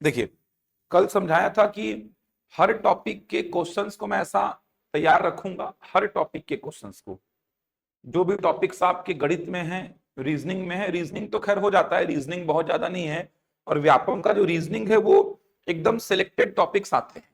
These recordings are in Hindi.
देखिए, कल समझाया था कि हर टॉपिक के क्वेश्चंस को मैं ऐसा तैयार रखूंगा, हर टॉपिक के क्वेश्चंस को, जो भी टॉपिक्स आपके गणित में है, रीजनिंग में है, रीजनिंग तो खैर हो जाता है, रीजनिंग बहुत ज्यादा नहीं है, और व्यापम का जो रीजनिंग है वो एकदम सिलेक्टेड टॉपिक्स आते हैं।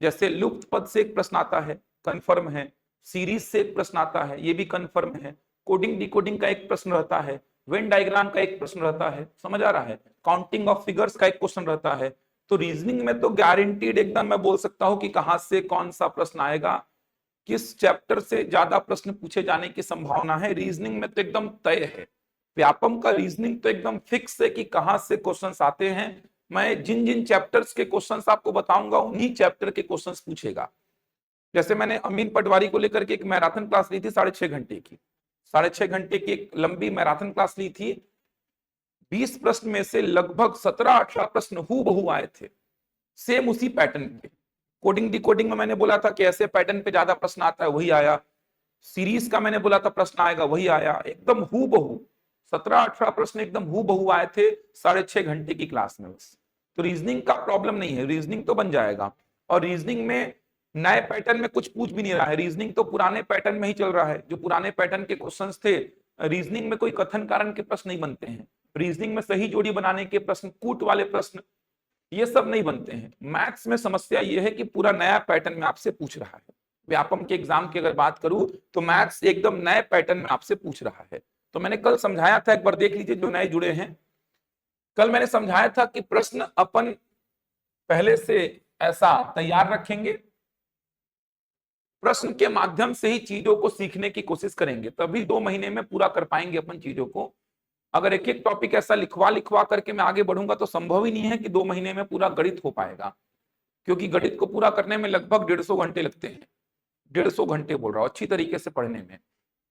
जैसे लुप्त पद से एक प्रश्न आता है, कंफर्म है। सीरीज से एक प्रश्न आता है, ये भी कंफर्म है। कोडिंग डिकोडिंग का एक प्रश्न रहता है। वेन डायग्राम का एक प्रश्न रहता है, समझ आ रहा है। काउंटिंग ऑफ फिगर्स का एक क्वेश्चन रहता है। तो रीजनिंग में तो गारंटीड एकदम मैं बोल सकता हूं कि कहां से कौन सा प्रश्न आएगा, किस चैप्टर से ज्यादा प्रश्न पूछे जाने की संभावना है, रीजनिंग में तो एकदम तय है। व्यापम का रीजनिंग तो एकदम फिक्स है कि कहां से क्वेश्चंस आते हैं। मैं जिन जिन चैप्टर्स के क्वेश्चंस आपको बताऊंगा उन्हीं चैप्टर के क्वेश्चंस पूछेगा। जैसे मैंने अमीन पटवारी को लेकर के एक मैराथन क्लास ली थी 6.5 घंटे की, 6.5 घंटे की एक लंबी मैराथन क्लास ली थी। 20 प्रश्न में से लगभग 17-18 प्रश्न हूबहू आए थे, सेम उसी पैटर्न पे। कोडिंग डिकोडिंग में मैंने बोला था कि ऐसे पैटर्न पे ज्यादा प्रश्न आता है, वही आया। सीरीज का मैंने बोला था प्रश्न आएगा, वही आया, एकदम हूबहू। 17-18 प्रश्न एकदम हूबहू आए थे 6.5 घंटे की क्लास में बस। तो रीजनिंग का प्रॉब्लम नहीं है, रीजनिंग तो बन जाएगा। और रीजनिंग में नए पैटर्न में कुछ पूछ भी नहीं रहा है, रीजनिंग तो पुराने पैटर्न में ही चल रहा है। जो पुराने पैटर्न के क्वेश्चंस थे, रीजनिंग में कोई कथन कारण के प्रश्न नहीं बनते हैं। रीजनिंग में सही जोड़ी बनाने के प्रश्न, कूट वाले प्रश्न, ये सब नहीं बनते हैं। मैथ्स में समस्या ये है कि पूरा नया पैटर्न में आपसे पूछ रहा है। व्यापम के एग्जाम की अगर बात करूं तो मैथ्स एकदम नए पैटर्न में आपसे पूछ रहा है। तो मैंने कल समझाया था, एक बार देख लीजिए जो नए जुड़े हैं। कल मैंने समझाया था कि प्रश्न अपन पहले से ऐसा तैयार रखेंगे, प्रश्न के माध्यम से ही चीजों को सीखने की कोशिश करेंगे, तभी 2 महीने में पूरा कर पाएंगे अपन चीजों को। अगर एक एक टॉपिक ऐसा लिखवा लिखवा करके मैं आगे बढ़ूंगा तो संभव ही नहीं है कि 2 महीने में पूरा गणित हो पाएगा, क्योंकि गणित को पूरा करने में लगभग 150 घंटे लगते हैं। 150 घंटे बोल रहा हूं अच्छी तरीके से पढ़ने में।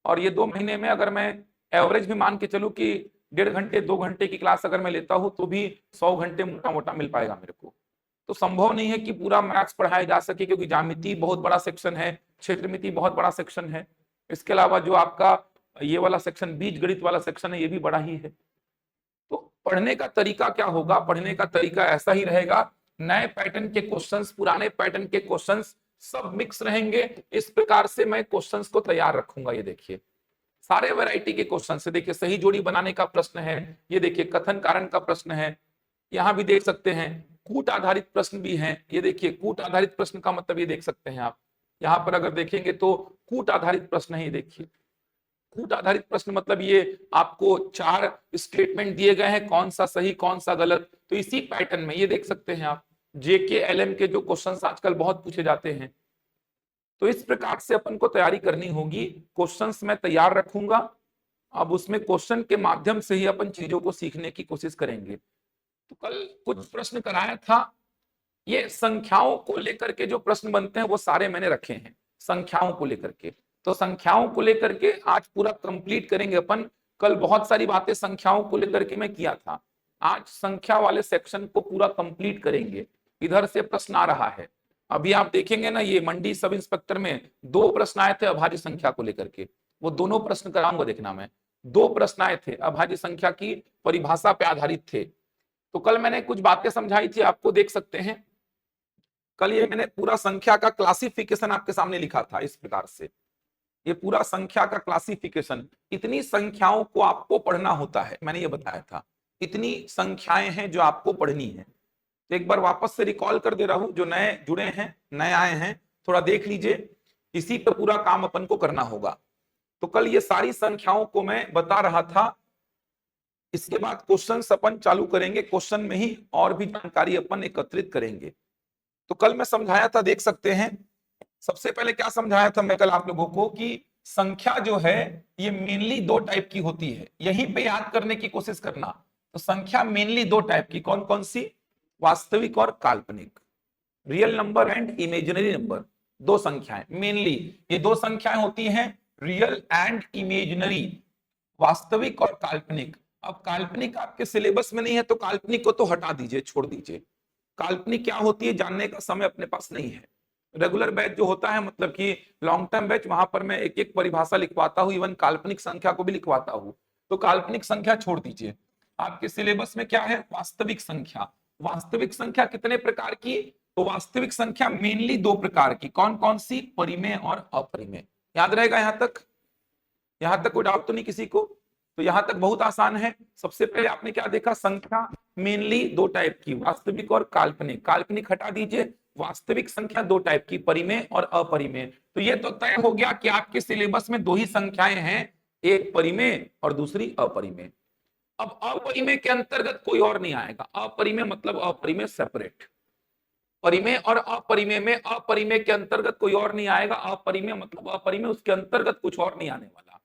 और ये 2 महीने में अगर मैं एवरेज भी मान के चलूं कि 1.5 घंटे 2 घंटे की क्लास अगर मैं लेता हूं तो भी 100 घंटे मोटा मोटा मिल पाएगा मेरे को। तो संभव नहीं है कि पूरा मैथ्स पढ़ाया जा सके, क्योंकि ज्यामिति बहुत बड़ा सेक्शन है, क्षेत्रमिति बहुत बड़ा सेक्शन है। इसके अलावा जो आपका ये वाला सेक्शन बीज गणित वाला सेक्शन है, ये भी बड़ा ही है। तो पढ़ने का तरीका क्या होगा, पढ़ने का तरीका ऐसा ही रहेगा, नए पैटर्न के क्वेश्चंस, पुराने पैटर्न के क्वेश्चंस सब मिक्स रहेंगे। इस प्रकार से मैं क्वेश्चंस को तैयार रखूंगा। ये देखिए सारे वैरायटी के क्वेश्चन से, देखिए सही जोड़ी बनाने का प्रश्न है, ये देखिए कथन कारण का प्रश्न है, यहां भी देख सकते हैं कूट आधारित प्रश्न भी हैं। ये देखिए कूट आधारित प्रश्न का मतलब ये देख सकते हैं आप, यहाँ पर अगर देखेंगे तो कूट आधारित प्रश्न है। ये देखिए कूट आधारित प्रश्न मतलब ये आपको 4 स्टेटमेंट दिए गए हैं, कौन सा सही कौन सा गलत, तो इसी पैटर्न में ये देख सकते हैं आप। जेके एलएम के जो क्वेश्चंस आजकल बहुत पूछे जाते हैं, तो इस प्रकार से अपन को तैयारी करनी होगी। क्वेश्चंस मैं तैयार रखूंगा, अब उसमें क्वेश्चन के माध्यम से ही अपन चीजों को सीखने की कोशिश करेंगे। तो कल कुछ प्रश्न कराया था, ये संख्याओं को लेकर के जो प्रश्न बनते हैं वो सारे मैंने रखे हैं संख्याओं को लेकर के। तो संख्याओं को लेकर के आज पूरा कंप्लीट करेंगे अपन। कल बहुत सारी बातें संख्याओं को लेकर के मैं किया था, आज संख्या वाले सेक्शन को पूरा कंप्लीट करेंगे। इधर से प्रश्न आ रहा है, अभी आप देखेंगे ना, ये मंडी सब इंस्पेक्टर में 2 प्रश्न आए थे अभाज्य संख्या को लेकर के, वो दोनों प्रश्न कराऊंगा, देखना मैं। 2 प्रश्न आए थे अभाज्य संख्या की परिभाषा पे आधारित थे। तो कल मैंने कुछ बातें समझाई थी, आपको देख सकते हैं। कल ये मैंने पूरा संख्या का क्लासिफिकेशन आपके सामने लिखा था इस प्रकार से, ये पूरा संख्या का क्लासिफिकेशन। इतनी संख्याओं को आपको पढ़ना होता है, मैंने ये बताया था, इतनी संख्याएं हैं जो आपको पढ़नी है। तो एक बार वापस से रिकॉल कर दे रहा हूं, जो नए जुड़े हैं नए आए हैं थोड़ा देख लीजिए, इसी पे पूरा काम अपन को करना होगा। तो कल ये सारी संख्याओं को मैं बता रहा था, इसके बाद क्वेश्चन अपन चालू करेंगे, क्वेश्चन में ही और भी जानकारी अपन एकत्रित करेंगे। तो कल मैं समझाया था, देख सकते हैं, सबसे पहले क्या समझाया था मैं कल आप लोगों को कि संख्या जो है ये मेनली 2 टाइप की होती है, यहीं पे याद करने की कोशिश करना। तो संख्या मेनली 2 टाइप की, कौन कौन सी, वास्तविक और काल्पनिक, real number and imaginary number. 2 संख्याएं मेनली, ये 2 संख्याएं होती हैं, रियल एंड इमेजिनरी, वास्तविक और काल्पनिक। अब काल्पनिक आपके सिलेबस में नहीं है तो काल्पनिक को तो हटा दीजिए, छोड़ दीजिए। काल्पनिक क्या होती है जानने का समय अपने पास नहीं है। रेगुलर बैच जो होता है, मतलब कि लॉन्ग टर्म बैच, वहां पर मैं एक एक परिभाषा लिखवाता हूं, इवन काल्पनिक संख्या को भी लिखवाता हूं। तो काल्पनिक संख्या छोड़ दीजिए, आपके सिलेबस में क्या है, वास्तविक संख्या। वास्तविक संख्या कितने प्रकार की? तो वास्तविक संख्या मेनली दो प्रकार की। कौन कौन सी? परिमेय और अपरिमेय। याद रहेगा यहां तक? यहां तक कोई डाउट तो नहीं किसी को? तो यहां तक बहुत आसान है। सबसे पहले आपने क्या देखा? संख्या मेनली दो टाइप की, वास्तविक और काल्पनिक। काल्पनिक हटा दीजिए, वास्तविक संख्या दो टाइप की, परिमेय और अपरिमेय। तो ये तो तय हो गया कि आपके सिलेबस में दो ही संख्याएं हैं, एक परिमेय और दूसरी अपरिमेय। अब अपरिमेय के अंतर्गत कोई और नहीं आएगा। अपरिमेय मतलब अपरिमेय सेपरेट। परिमेय और अपरिमेय में अपरिमेय के अंतर्गत कोई और नहीं आएगा। अपरिमेय मतलब अपरिमेय, उसके अंतर्गत कुछ और नहीं आने वाला।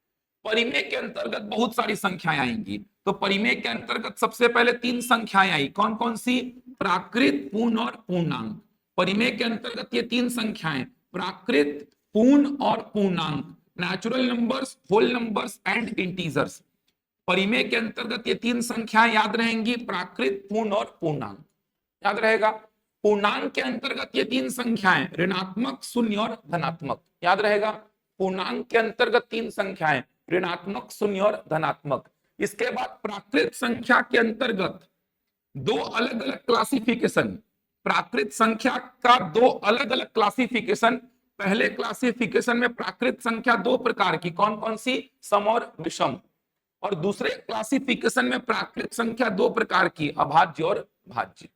परिमेय के अंतर्गत बहुत सारी संख्याएं आएंगी। तो परिमेय के अंतर्गत सबसे पहले तीन संख्याएं आई। कौन कौन सी? प्राकृत, पूर्ण और पूर्णांक। परिमेय के अंतर्गत ये तीन संख्याएं, प्राकृत, पूर्ण और पूर्णांक, natural numbers, whole numbers and integers. परिमेय के अंतर्गत ये तीन संख्याएं याद रहेंगी, प्राकृत, पूर्ण और पूर्णांक। याद रहेगा? पूर्णांक के अंतर्गत ये तीन संख्याएं, ऋणात्मक, शून्य और धनात्मक। याद रहेगा? पूर्णांक के अंतर्गत तीन संख्याएं, ऋणात्मक, शून्य और धनात्मक। इसके बाद प्राकृत संख्या के अंतर्गत दो अलग अलग क्लासिफिकेशन। प्राकृत संख्या का दो अलग अलग क्लासिफिकेशन। पहले क्लासिफिकेशन में प्राकृत संख्या दो प्रकार की, कौन कौन सी? सम और विषम। और दूसरे क्लासिफिकेशन में प्राकृत संख्या दो प्रकार की, अभाज्य और भाज्य।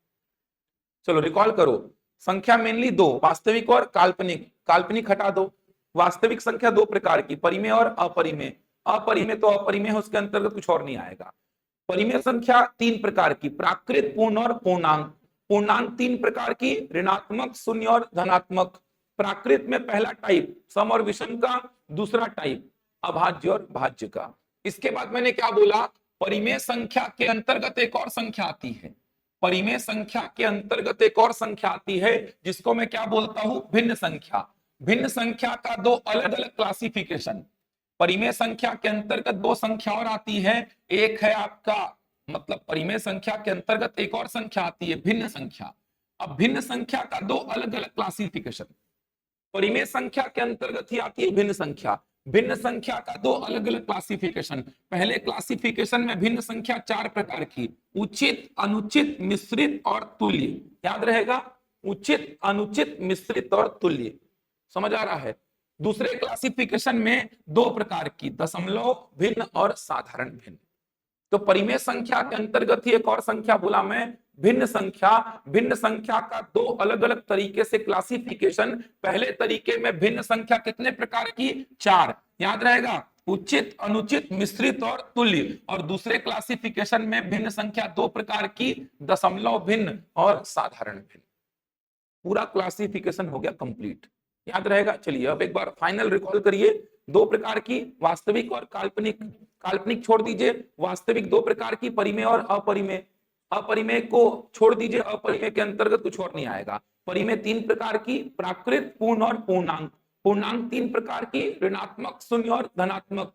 चलो रिकॉल करो। संख्या मेनली दो, वास्तविक और काल्पनिक। काल्पनिक हटा दो। वास्तविक संख्या दो प्रकार की, परिमेय और अपरिमेय। अपरिमेय तो अपरिमेय है, उसके अंतर्गत कुछ और नहीं आएगा। परिमेय संख्या तीन प्रकार की, प्राकृत, पूर्ण और पूर्णांक। पूर्णांक तीन प्रकार की, ऋणात्मक, शून्य और धनात्मक। प्राकृत में पहला टाइप सम और विषम का, दूसरा टाइप अभाज्य और भाज्य का। इसके बाद मैंने क्या बोला? परिमेय संख्या के अंतर्गत एक और संख्या आती है। परिमेय संख्या के अंतर्गत एक और संख्या आती है जिसको मैं क्या बोलता हूं? भिन्न संख्या। भिन्न संख्या का दो अलग अलग क्लासिफिकेशन। परिमेय संख्या के अंतर्गत दो संख्या और आती है। एक है आपका, मतलब परिमेय संख्या के अंतर्गत एक और संख्या आती है, भिन्न संख्या। अब भिन्न संख्या का दो अलग अलग क्लासिफिकेशन। परिमेय संख्या के अंतर्गत ही आती है भिन्न संख्या। भिन्न संख्या का दो अलग अलग क्लासिफिकेशन। पहले क्लासिफिकेशन में भिन्न संख्या चार प्रकार की, उचित, अनुचित, मिश्रित और तुल्य। याद रहेगा? उचित, अनुचित, मिश्रित और तुल्य। समझ आ रहा है? दूसरे क्लासिफिकेशन में दो प्रकार की, दशमलव भिन्न और साधारण भिन्न। तो परिमेय संख्या के अंतर्गत ही एक और संख्या बोला मैं, भिन्न संख्या। भिन्न संख्या का दो अलग अलग तरीके से क्लासिफिकेशन। पहले तरीके में भिन्न संख्या कितने प्रकार की? चार। याद रहेगा? उचित, अनुचित, मिश्रित और तुल्य। और दूसरे क्लासिफिकेशन में भिन्न संख्या दो प्रकार की, दशमलव भिन्न और साधारण भिन्न। पूरा क्लासिफिकेशन हो गया कंप्लीट। याद रहेगा? चलिए अब एक बार फाइनल रिकॉल करिए। दो प्रकार की, वास्तविक और काल्पनिक। काल्पनिक छोड़ दीजिए, वास्तविक दो प्रकार की, परिमेय और अपरिमेय। अपरिमेय को छोड़ दीजिए, अपरिमेय के अंतर्गत कुछ और नहीं आएगा। परिमेय तीन प्रकार की, प्राकृत, पूर्ण और पूर्णांक। पूर्णांक तीन प्रकार की, ऋणात्मक, शून्य और धनात्मक।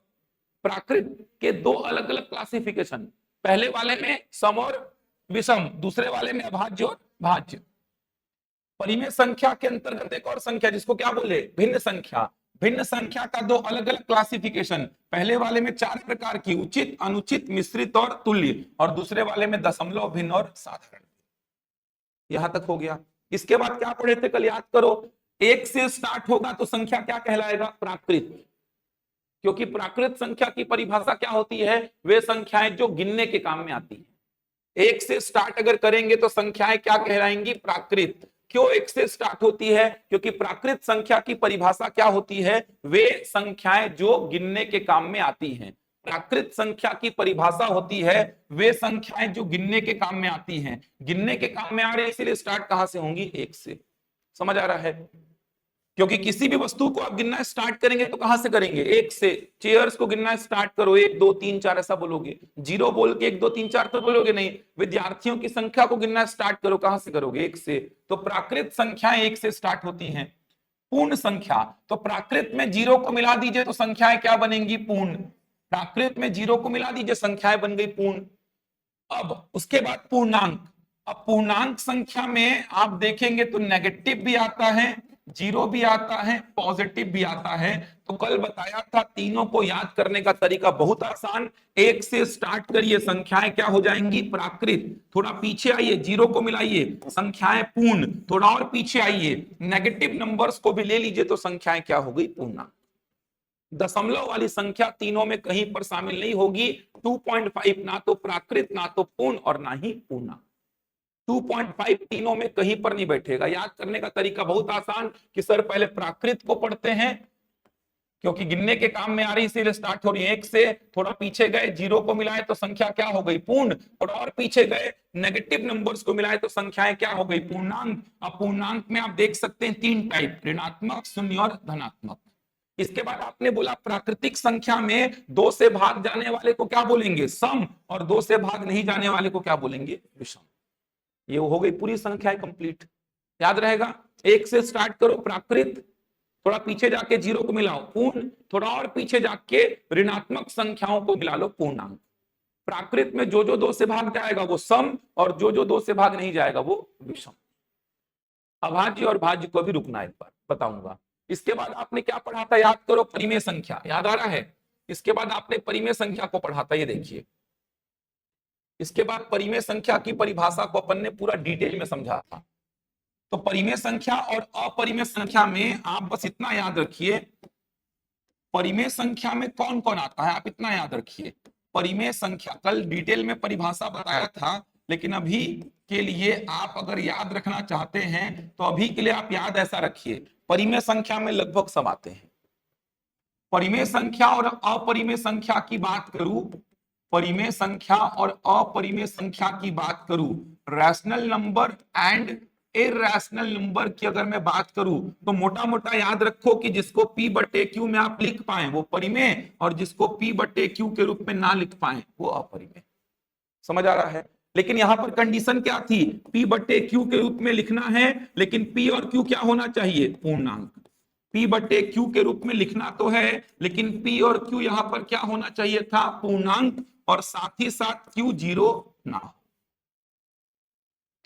प्राकृत के दो अलग अलग क्लासिफिकेशन। पहले वाले में सम और विषम, दूसरे वाले में अभाज्य और भाज्य। परिमेय संख्या के अंतर्गत एक और संख्या जिसको क्या बोले? भिन्न संख्या। भिन्न संख्या का दो अलग अलग क्लासिफिकेशन। पहले वाले में चार प्रकार की, उचित, अनुचित, मिश्रित और तुल्य। और दूसरे वाले में दशमलव भिन्न और साधारण। यहां तक हो गया। इसके बाद क्या पढ़े थे कल? याद करो। एक से स्टार्ट होगा तो संख्या क्या कहलाएगा? प्राकृत। क्योंकि प्राकृत संख्या की परिभाषा क्या होती है? वे संख्याएं जो गिनने के काम में आती है। एक से स्टार्ट अगर करेंगे तो संख्याएं क्या कहलाएंगी? प्राकृत। क्यों एक से स्टार्ट होती है? क्योंकि प्राकृत संख्या की परिभाषा क्या होती है? वे संख्याएं जो गिनने के काम में आती हैं। प्राकृत संख्या की परिभाषा होती है वे संख्याएं जो गिनने के काम में आती हैं। गिनने के काम में आ रहे हैं, इसलिए स्टार्ट कहां से होंगी? एक से। समझ आ रहा है? क्योंकि किसी भी वस्तु को आप गिनना स्टार्ट करेंगे तो कहां से करेंगे? एक से। चेयर्स को गिनना स्टार्ट करो, एक दो तीन चार ऐसा बोलोगे। जीरो बोल के एक दो तीन चार तो बोलोगे नहीं। विद्यार्थियों की संख्या को गिनना स्टार्ट करो, कहां से करोगे? एक से। तो प्राकृत संख्याएं एक से स्टार्ट होती हैं। पूर्ण संख्या, तो प्राकृत में जीरो को मिला दीजिए तो संख्याएं क्या बनेंगी? पूर्ण। प्राकृत में जीरो को मिला दीजिए, संख्याएं बन गई पूर्ण। अब उसके बाद पूर्णांक। अब पूर्णांक संख्या में आप देखेंगे तो नेगेटिव भी आता है, जीरो भी आता है, पॉजिटिव भी आता है। तो कल बताया था तीनों को याद करने का तरीका बहुत आसान। एक से स्टार्ट करिए, संख्याएं क्या हो जाएंगी? प्राकृत। थोड़ा पीछे आइए, जीरो को मिलाइए, संख्याएं पूर्ण। थोड़ा और पीछे आइए, नेगेटिव नंबर्स को भी ले लीजिए तो संख्याएं क्या हो गई? पूर्णांक। दशमलव वाली संख्या तीनों में कहीं पर शामिल नहीं होगी। 2.5 ना तो प्राकृत, ना तो पूर्ण और ना ही पूर्णांक। 2.5 तीनों में कहीं पर नहीं बैठेगा। याद करने का तरीका बहुत आसान कि सर पहले प्राकृत को पढ़ते हैं क्योंकि गिनने के काम में आ रही, इसीलिए स्टार्ट हो रही है एक से। थोड़ा पीछे गए, जीरो को मिलाए तो संख्या क्या हो गई? पूर्ण। थोड़ा और पीछे गए, नेगेटिव नंबर्स को मिलाए तो संख्याएं क्या हो गई? पूर्णांक। अब पूर्णांक में आप देख सकते हैं तीन टाइप, ऋणात्मक, शून्य और धनात्मक। इसके बाद आपने बोला प्राकृतिक संख्या में दो से भाग जाने वाले को क्या बोलेंगे? सम। और दो से भाग नहीं जाने वाले को क्या बोलेंगे? विषम। ये हो गई पूरी संख्याएं कंप्लीट। याद रहेगा। एक से स्टार्ट करो प्राकृत, थोड़ा पीछे जाके जीरो को मिलाओ पूर्ण, थोड़ा और पीछे जाके ऋणात्मक संख्याओं को मिला लो पूर्णांक। प्राकृत में जो जो दो से भाग जाएगा वो सम, और जो जो दो से भाग नहीं जाएगा वो विषम। अभाज्य और भाज्य को भी रुकना एक बार बताऊंगा। इसके बाद आपने क्या पढ़ा था? याद करो, परिमेय संख्या। याद आ रहा है? इसके बाद आपने परिमेय संख्या को पढ़ा था, ये देखिए। इसके बाद परिमेय संख्या की परिभाषा को अपन ने पूरा डिटेल में समझा था। तो परिमेय संख्या और अपरिमेय संख्या में आप बस इतना याद रखिए, परिमेय संख्या में कौन कौन आता है, आप इतना याद रखिए। परिमेय संख्या कल डिटेल में परिभाषा बताया था, लेकिन अभी के लिए आप अगर याद रखना चाहते हैं तो अभी के लिए आप याद ऐसा रखिए, परिमेय संख्या में लगभग सब आते हैं। परिमेय संख्या और अपरिमेय संख्या की बात करूं, परिमेय संख्या और अपरिमेय संख्या की बात करूं, rational number and irrational number की अगर मैं बात करूं तो मोटा मोटा याद रखो कि जिसको P बटे Q में आप लिख पाए वो परिमेय, और जिसको P बटे Q के रूप में ना लिख पाए वो अपरिमेय। समझ आ रहा है? लेकिन यहां पर कंडीशन क्या थी? P बटे Q के रूप में लिखना है, लेकिन P और Q क्या होना चाहिए? पूर्णांक। P बटे Q के रूप में लिखना तो है, लेकिन P और Q यहां पर क्या होना चाहिए था? पूर्णांक, और साथ ही साथ Q जीरो ना हो।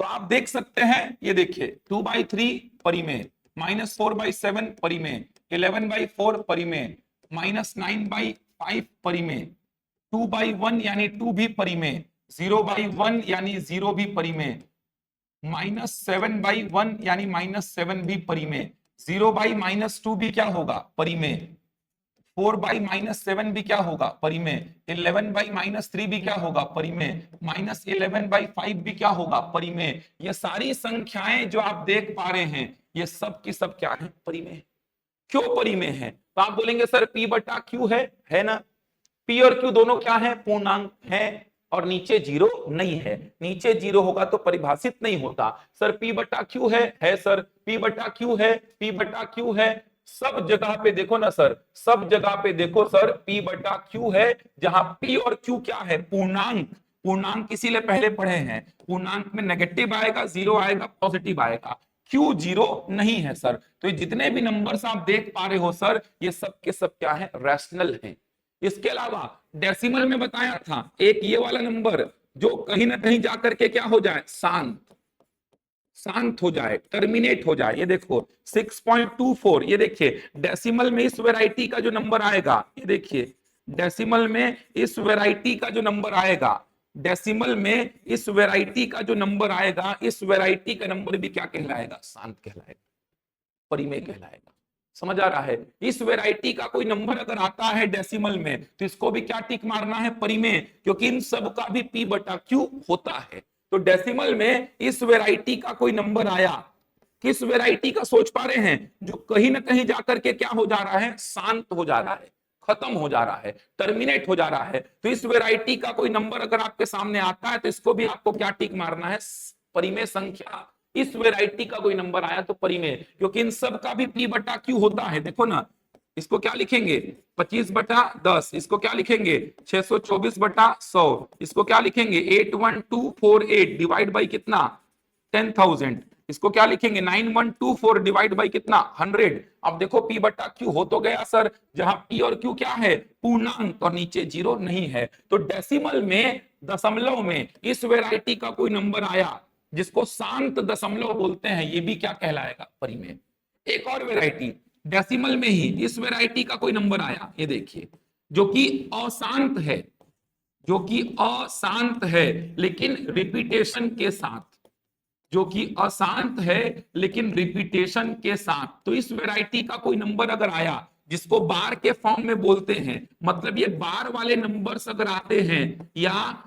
तो आप देख सकते हैं, ये देखिए 2/3 परिमेय, -4/7 परिमेय, 11/4 परिमेय, -9/5 परिमेय, 2/1 यानी 2 भी परिमेय, 0/1 यानी 0 भी परिमेय, -7/1 यानी -7 भी परिमेय, 0/-2 भी क्या होगा? परिमेय, 4/-7 भी क्या होगा? परिमेय, 11/-3 भी क्या होगा? परिमेय, -11/5 भी क्या होगा? परिमेय। ये सारी संख्याएं जो आप देख पा रहे हैं ये सब की सब क्या है? परिमेय। क्यों परिमेय है? तो आप बोलेंगे सर P बटा Q है ना? P और Q दोनों क्या है? पूर्णांक है, और नीचे जीरो नहीं है। नीचे जीरो होगा तो परिभाषित नहीं होता। सर P बटा Q है सर, P बटा Q है, P बटा Q है। सब जगह पे देखो ना सर, सब जगह पे देखो सर, P बटा Q है, जहां P और Q क्या है? पूर्णांक। पूर्णांक इसीलिए पहले पढ़े हैं, पूर्णांक में नेगेटिव आएगा, जीरो आएगा, पॉजिटिव आएगा। Q जीरो नहीं है सर। तो ये जितने भी नंबर्स आप देख पा रहे हो सर, ये सब के सब क्या है? रैशनल हैं। इसके अलावा डेसिमल में बताया था एक ये वाला नंबर जो कहीं ना कहीं जाकर के क्या हो जाए? शांत हो जाए, टर्मिनेट हो जाए। ये देखो 6.24, ये देखिए डेसिमल में इस वैरायटी का जो नंबर आएगा, ये देखिए डेसिमल में इस वैरायटी का जो नंबर आएगा, डेसिमल में इस वैरायटी का जो नंबर आएगा, इस वैरायटी का नंबर भी क्या कहलाएगा? शांत कहलाएगा, परिमेय कहलाएगा। समझ आ रहा है? इस वैरायटी का कोई नंबर अगर आता है डेसिमल में तो इसको भी क्या टिक मारना है? परिमेय, क्योंकि इन सब का भी P बटा Q होता है। तो डेसिमल में इस वैरायटी का कोई नंबर आया, किस वैरायटी का सोच पा रहे हैं? जो कहीं ना कहीं जाकर के क्या हो जा रहा है? शांत हो जा रहा है, खत्म हो जा रहा है, टर्मिनेट हो जा रहा है। तो इस वैरायटी का कोई नंबर अगर आपके सामने आता है तो इसको भी आपको क्या टिक मारना है? परिमेय संख्या। इस वैरायटी का कोई नंबर आया तो परिमेय, क्योंकि इन सब का भी P बटा Q होता है। देखो ना, इसको क्या लिखेंगे? 25/10। इसको क्या लिखेंगे? 624/100। इसको क्या लिखेंगे? 81248 डिवाइड बाई कितना? 10,000। इसको क्या लिखेंगे? 9124 डिवाइड बाई कितना? 100। अब देखो P बटा Q हो तो गया सर, जहां P और Q क्या है? पूर्णांक, और नीचे जीरो नहीं है। तो डेसिमल में, दशमलव में इस वैरायटी का कोई नंबर आया जिसको शांत दशमलव बोलते हैं, ये भी क्या कहलाएगा? परिमेय। एक और वेराइटी डेसिमल में ही, इस वेराइटी का कोई नंबर आया, ये देखिए, जो कि अशांत है, जो कि अशांत है लेकिन रिपीटेशन के साथ, जो कि अशांत है लेकिन रिपीटेशन के साथ, तो इस वैरायटी का कोई नंबर अगर आया जिसको बार के फॉर्म में बोलते हैं, मतलब ये बार वाले नंबर्स अगर आते हैं या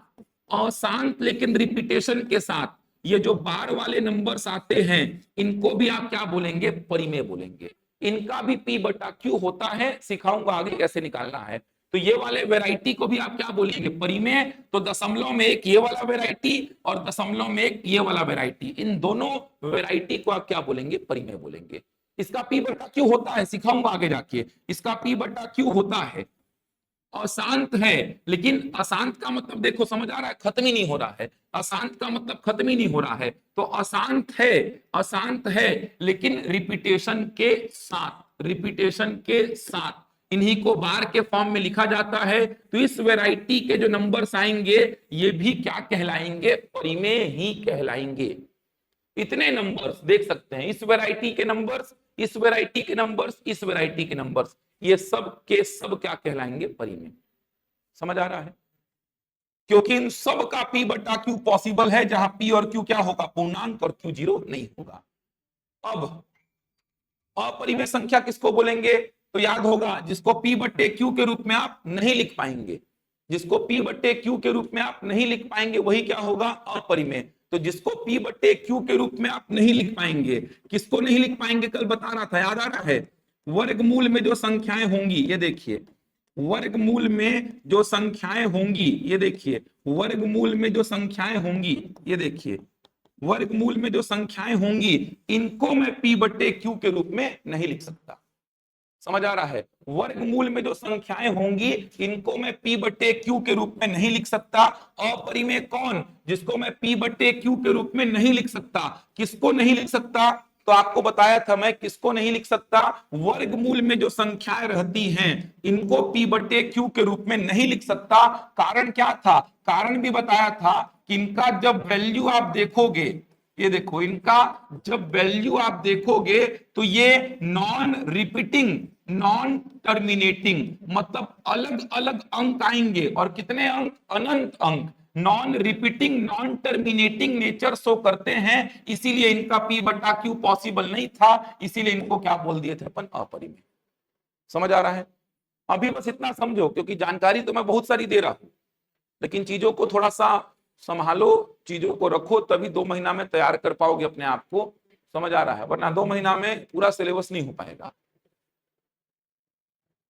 अशांत लेकिन रिपीटेशन के साथ, ये जो बार वाले नंबर्स आते हैं इनको भी आप क्या बोलेंगे, परिमेय बोलेंगे। इनका भी P बटा Q होता है, सिखाऊंगा आगे कैसे निकालना है। तो ये वाले वैरायटी को भी आप क्या बोलेंगे, परिमेय। तो दशमलव में एक ये वाला वैरायटी और दशमलव में एक ये वाला वैरायटी, इन दोनों वैरायटी को आप क्या बोलेंगे, परिमेय बोलेंगे। इसका P बटा Q होता है, सिखाऊंगा आगे जाके, इसका P बटा Q होता है। अशांत है, लेकिन अशांत का मतलब देखो समझ आ रहा है, खत्म ही नहीं हो रहा है। अशांत का मतलब खत्म ही नहीं हो रहा है, तो अशांत है, अशांत है लेकिन रिपीटेशन के साथ, रिपीटेशन के साथ, इन्हीं को बार के फॉर्म में लिखा जाता है। तो इस वैरायटी के जो नंबर्स आएंगे ये भी क्या कहलाएंगे, परिमेय ही कहलाएंगे। इतने नंबर्स देख सकते हैं, इस वैरायटी के नंबर्स, इस वैरायटी के नंबर्स, इस वैरायटी के नंबर्स, ये सब के सब क्या कहलाएंगे, परिमेय। समझ आ रहा है, क्योंकि इन सब का P बटा Q पॉसिबल है, जहां P और Q क्या होगा, पूर्णांक, और Q जीरो नहीं होगा। अब अपरिमेय संख्या किसको बोलेंगे, तो याद होगा, जिसको P बट्टे Q के रूप में आप नहीं लिख पाएंगे, जिसको P बट्टे Q के रूप में आप नहीं लिख पाएंगे वही क्या होगा, अपरिमेय। तो जिसको P बट्टे Q के रूप में आप नहीं लिख पाएंगे, किसको नहीं लिख पाएंगे, कल बता रहा था, याद आ रहा है, वर्गमूल में जो संख्याएं होंगी, ये देखिए, वर्गमूल में जो संख्याएं होंगी, ये देखिए, वर्गमूल में जो संख्याएं होंगी, ये देखिए, वर्गमूल में जो संख्याएं होंगी इनको मैं P बट्टे Q के रूप में नहीं लिख सकता। समझ आ रहा है, वर्गमूल में जो संख्याएं होंगी इनको मैं P बट्टे Q के रूप में नहीं लिख सकता। अपरिमेय कौन, जिसको मैं P बट्टे Q के रूप में नहीं लिख सकता, किसको नहीं लिख सकता, तो आपको बताया था मैं किसको नहीं लिख सकता, वर्गमूल में जो संख्याएं रहती हैं इनको P बट्टे Q के रूप में नहीं लिख सकता। कारण क्या था, कारण भी बताया था कि इनका जब वैल्यू आप देखोगे, ये देखो, इनका जब वैल्यू आप देखोगे तो ये नॉन रिपीटिंग, नॉन टर्मिनेटिंग, मतलब अलग अलग अंक आएंगे, और कितने अंक, अनंत अंक, non repeating, non terminating nature show करते हैं, इसीलिए इनका P बटा Q पॉसिबल नहीं था, इसीलिए इनको क्या बोल दिए थे अपन, अपरिमेय। समझ आ रहा है, अभी बस इतना समझो, क्योंकि जानकारी तो मैं बहुत सारी दे रहा हूं, लेकिन चीजों को थोड़ा सा संभालो, चीजों को रखो, तभी 2 महीना में तैयार कर पाओगे अपने आप को। समझ आ रहा है, वरना 2 महीना में पूरा सिलेबस नहीं हो पाएगा।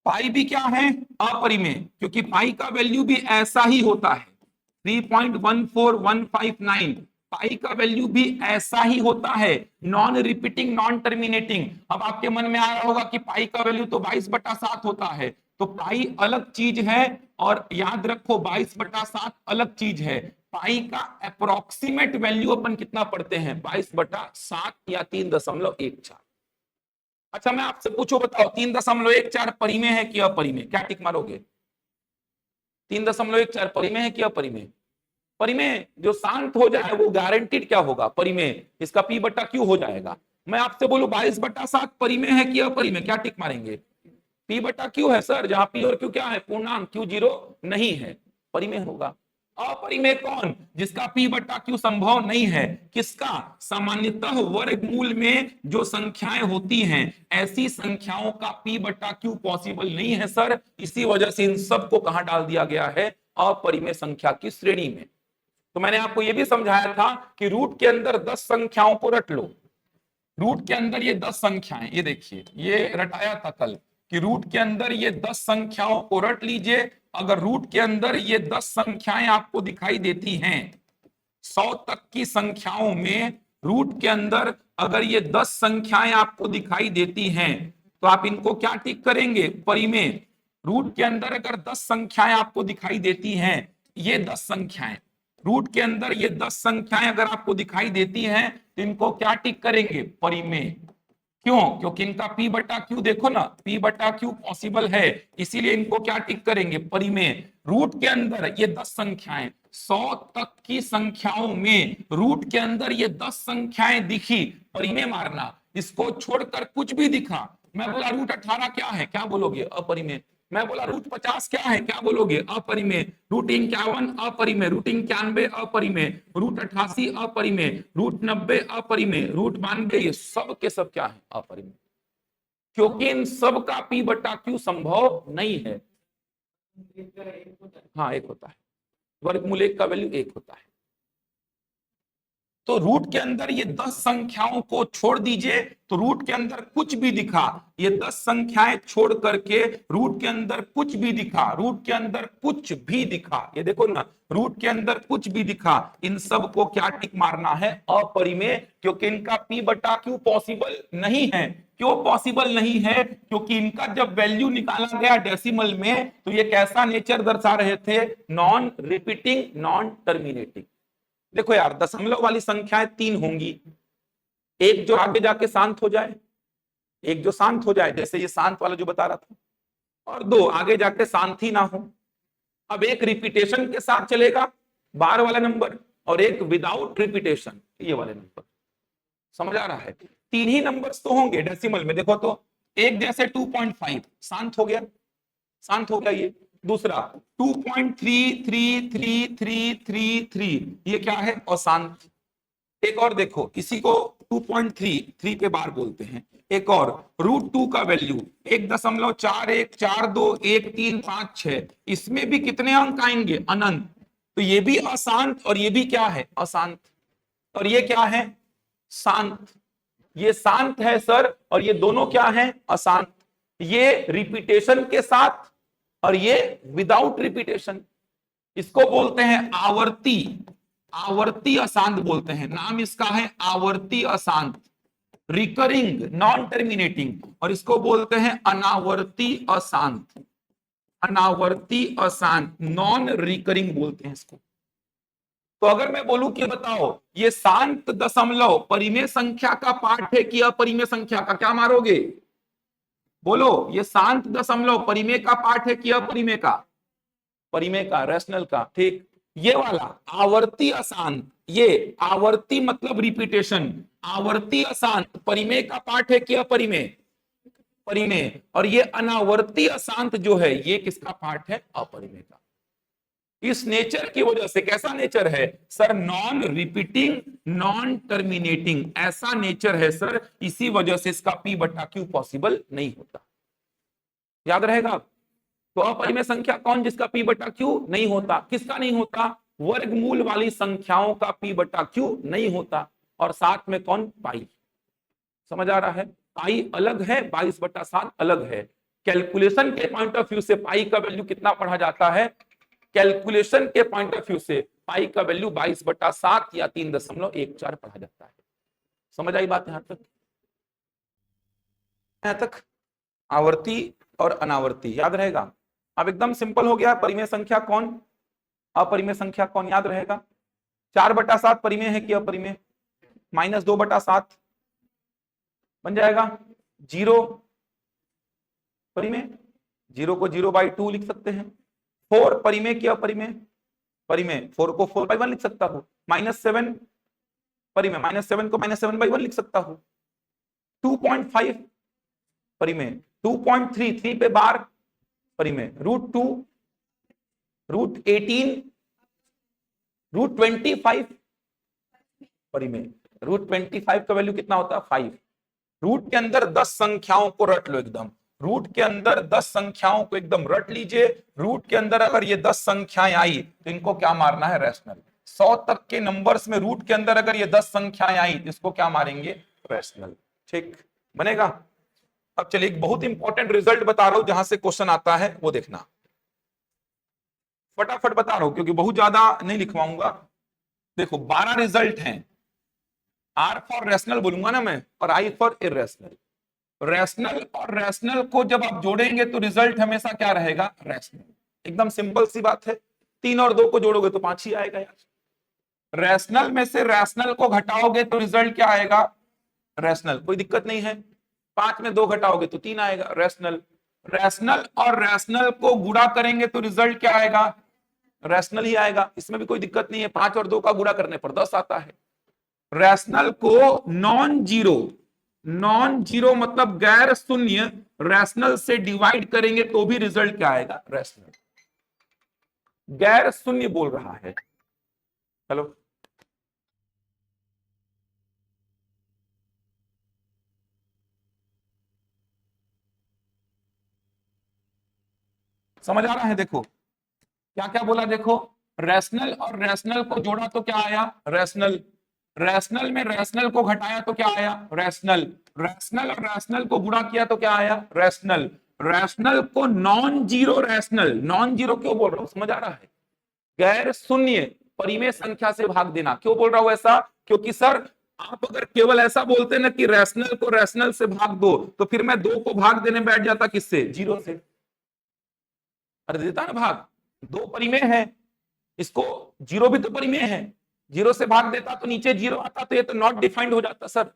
पाई भी क्या है, अपरिमेय, क्योंकि पाई का वैल्यू भी ऐसा ही होता है, 3.14159, पाई का वैल्यू भी ऐसा ही होता है, नॉन रिपीटिंग, नॉन टर्मिनेटिंग। अब आपके मन में आया होगा कि पाई का वैल्यू तो 22/7 होता है, तो पाई अलग चीज है, और याद रखो 22/7 अलग चीज है। पाई का अप्रोक्सीमेट वैल्यू अपन कितना पढ़ते हैं, 22/7 या 3.14। अच्छा मैं आपसे पूछो, बताओ 3.14 परिमेय है कि अपरिमेय, क्या टिक मारोगे, 3.14 परिमेय है कि अपरिमेय, परिमेय। जो शांत हो जाए वो गारंटीड क्या होगा, परिमेय, इसका P बटा Q हो जाएगा। मैं आपसे बोलूं 22/7 परिमेय है कि अपरिमेय, क्या टिक मारेंगे, P बटा Q है सर, जहां P और Q क्या है, पूर्णांक, Q जीरो नहीं है, परिमेय होगा। अपरिमेय कौन, जिसका P बटा Q संभव नहीं है, किसका, सामान्यतः वर्गमूल में जो संख्याएं होती हैं ऐसी संख्याओं का P बटा Q पॉसिबल नहीं है सर, इसी वजह से इन सबको कहां डाल दिया गया है, अपरिमेय संख्या की श्रेणी में। तो मैंने आपको यह भी समझाया था कि रूट के अंदर 10 संख्याओं को रट लो, रूट के अंदर ये 10 संख्याएं, ये देखिए, ये रटाया था कल कि रूट के अंदर ये 10 संख्याओं को रट लीजिए। अगर रूट के अंदर ये 10 संख्याएं आपको दिखाई देती हैं, 100 तक की संख्याओं में रूट के अंदर अगर ये 10 संख्याएं आपको दिखाई देती हैं, तो आप इनको क्या टिक करेंगे, परिमेय। रूट के अंदर अगर 10 संख्याएं आपको दिखाई देती हैं, ये 10 संख्याएं, रूट के अंदर ये 10 संख्याएं अगर आपको दिखाई देती हैं, तो इनको क्या टिक करेंगे, परिमेय। क्यों, क्योंकि इनका P बटा Q देखो ना, P बटा Q पॉसिबल है, इसीलिए इनको क्या टिक करेंगे, परिमेय। रूट के अंदर ये 10 संख्याएं, 100 तक की संख्याओं में रूट के अंदर ये 10 संख्याएं दिखी, परिमेय मारना। इसको छोड़कर कुछ भी दिखा, मैं बोला रूट 18 क्या है, क्या बोलोगे, अपरिमेय। मैं बोला रूट 50 क्या है, क्या बोलोगे, अपरिमेय। रूट 51 अपरिमेय, रूट 91 अपरिमेय, रूट 88 अपरिमेय, रूट 90 अपरिमेय, रूट 92, ये सब के सब क्या है, अपरिमेय, क्योंकि इन सब का पी बटा क्यू संभव नहीं है। हाँ, एक होता है, वर्गमूल 1 का वैल्यू 1 होता है। तो रूट के अंदर ये 10 संख्याओं को छोड़ दीजिए, तो रूट के अंदर कुछ भी दिखा, ये 10 संख्याएं छोड़ करके रूट के अंदर कुछ भी दिखा, रूट के अंदर कुछ भी दिखा, ये देखो ना, रूट के अंदर कुछ भी दिखा, इन सब को क्या टिक मारना है, अपरिमेय, क्योंकि इनका पी बटा क्यू पॉसिबल नहीं है। क्यों पॉसिबल नहीं है, क्योंकि इनका जब वैल्यू निकाला गया डेसिमल में, तो ये कैसा नेचर दर्शा रहे थे, नॉन रिपीटिंग, नॉन टर्मिनेटिंग। देखो यार, दशमलव वाली संख्याएं 3 होंगी, एक जो आगे जाके शांत हो जाए, एक जो शांत हो जाए, जैसे ये शांत वाला जो बता रहा था, और 2 आगे जाके शांत ही ना हो। अब एक रिपीटेशन के साथ चलेगा, बार वाला नंबर, और एक विदाउट रिपीटेशन, ये वाले नंबर। समझ आ रहा है, 3 ही नंबर्स तो होंगे डेसिमल में। देखो तो एक जैसे 2.5 शांत हो गया, शांत हो गया ये। दूसरा 2.33333 ये क्या है, अशांत। एक और देखो, इसी को 2.3 पे बार बोलते हैं। एक और रूट 2 का वैल्यू 1.41421356, इसमें भी कितने अंक आएंगे, अनंत। तो ये भी अशांत और ये भी क्या है, अशांत। और ये क्या है, शांत। ये शांत है सर, और ये दोनों क्या है, अशांत। ये रिपीटेशन के साथ और ये विदाउट रिपीटेशन, इसको बोलते हैं आवर्ती, आवर्ती अशांत बोलते हैं। नाम इसका है आवर्ती अशांत, रिकरिंग नॉन टर्मिनेटिंग, और इसको बोलते हैं अनावर्ती अशांत, अनावर्ती अशांत, नॉन रिकरिंग बोलते हैं इसको। तो अगर मैं बोलूं कि बताओ ये शांत दशमलव परिमेय संख्या का पार्ट है कि अपरिमेय संख्या का, क्या मारोगे, बोलो, ये शांत दशमलव परिमेय का पार्ट है कि अपरिमेय का, परिमेय का, रैशनल का, ठीक। ये वाला आवर्ती अशांत, ये आवर्ती मतलब रिपीटेशन, आवर्ती अशांत परिमेय का पार्ट है कि अपरिमेय, परिमेय। और ये अनावर्ती अशांत जो है, ये किसका पार्ट है, अपरिमेय का। इस नेचर की वजह से, कैसा नेचर है sir, non repeating, non terminating, ऐसा नेचर है सर, इसी वजह से इसका पी बटा क्यू पॉसिबल नहीं होता। याद रहेगा। तो अपरिमेय संख्या कौन, जिसका पी बटा क्यू नहीं होता, किसका नहीं होता, वर्गमूल वाली संख्याओं का पी बटा क्यू नहीं होता। और साथ में कौन, पाई। समझ आ रहा है, पाई अलग है, 22/7 अलग है। कैलकुलेशन के पॉइंट ऑफ व्यू से पाई का वैल्यू कितना पढ़ा जाता है, कैलकुलेशन के पॉइंट ऑफ व्यू से पाई का वैल्यू 22/7 या 3.14 पढ़ा जाता है। समझ आई बात, यहां तक, यहां तक आवर्ती और अनावर्ती याद रहेगा। अब एकदम सिंपल हो गया, परिमेय संख्या कौन, अपरिमेय संख्या कौन, याद रहेगा। 4/7 परिमेय है कि अपरिमेय, -2/7 बन जाएगा। 0 परिमेय, 0 को 0/2 लिख सकते हैं। 4 परिमेय की अपरिमेय, परिमेय 4 को 4/1 लिख सकता हूं। -7 परिमेय, -7 को -7/1 लिख सकता हूं। 2.5 परिमेय, 2.3 3 पे बार परिमेय, √2, √18, √25 परिमेय। √25 का वैल्यू कितना होता है, 5। रूट के अंदर 10 संख्याओं को रट लो एकदम, रूट के अंदर 10 संख्याओं को एकदम रट लीजिए। रूट के अंदर अगर ये 10 संख्याएं आई तो इनको क्या मारना है, रैशनल। 100 तक के नंबर्स में रूट के अंदर अगर ये 10 संख्याएं आई तो इसको क्या मारेंगे, रैशनल। ठीक बनेगा। अब चलिए एक बहुत इंपॉर्टेंट रिजल्ट बता रहा हूं, जहां से क्वेश्चन आता है वो देखना, फटाफट बता रहा हूं क्योंकि बहुत ज्यादा नहीं लिखवाऊंगा। देखो 12 रिजल्ट हैं, आर फॉर रैशनल बोलूंगा ना मैं, और आई फॉर इरेशनल। रैशनल और रैशनल को जब आप जोड़ेंगे तो रिजल्ट हमेशा क्या रहेगा, रैशनल। एकदम सिंपल सी बात है, 3 और 2 को जोड़ोगे तो 5 ही आएगा यार। रैशनल में से रैशनल को घटाओगे तो रिजल्ट क्या आएगा, रैशनल, कोई दिक्कत नहीं है। 5 में 2 घटाओगे तो 3 आएगा, रैशनल। रैशनल और रैशनल को गुणा करेंगे तो रिजल्ट क्या आएगा, रैशनल ही आएगा, इसमें भी कोई दिक्कत नहीं है। 5 और 2 का गुणा करने पर 10 आता है। रैशनल को नॉन जीरो नॉन जीरो मतलब गैर शून्य, रैशनल से डिवाइड करेंगे तो भी रिजल्ट क्या आएगा, रैशनल। गैर शून्य बोल रहा है। हेलो, समझ आ रहा है? देखो क्या क्या बोला, देखो रैशनल और रैशनल को जोड़ा तो क्या आया, रैशनल। रैशनल में रैशनल को घटाया तो क्या आया, रैशनल। रैशनल और रैशनल को गुणा किया तो क्या आया, रैशनल। रैशनल को non zero rational, non zero क्यों बोल रहा हूं, समझ आ रहा है? गैर शून्य परिमेय संख्या से भाग देना। क्यों बोल रहा हूं ऐसा? क्योंकि सर आप अगर केवल ऐसा बोलते ना कि रैशनल को रैशनल से भाग दो, तो फिर मैं दो को भाग देने बैठ जाता किससे, जीरो से। अरे देता ना भाग, दो परिमेय है, इसको जीरो भी तो परिमेय है, जीरो से भाग देता तो नीचे जीरो आता, तो ये तो नॉट डिफाइंड हो जाता सर।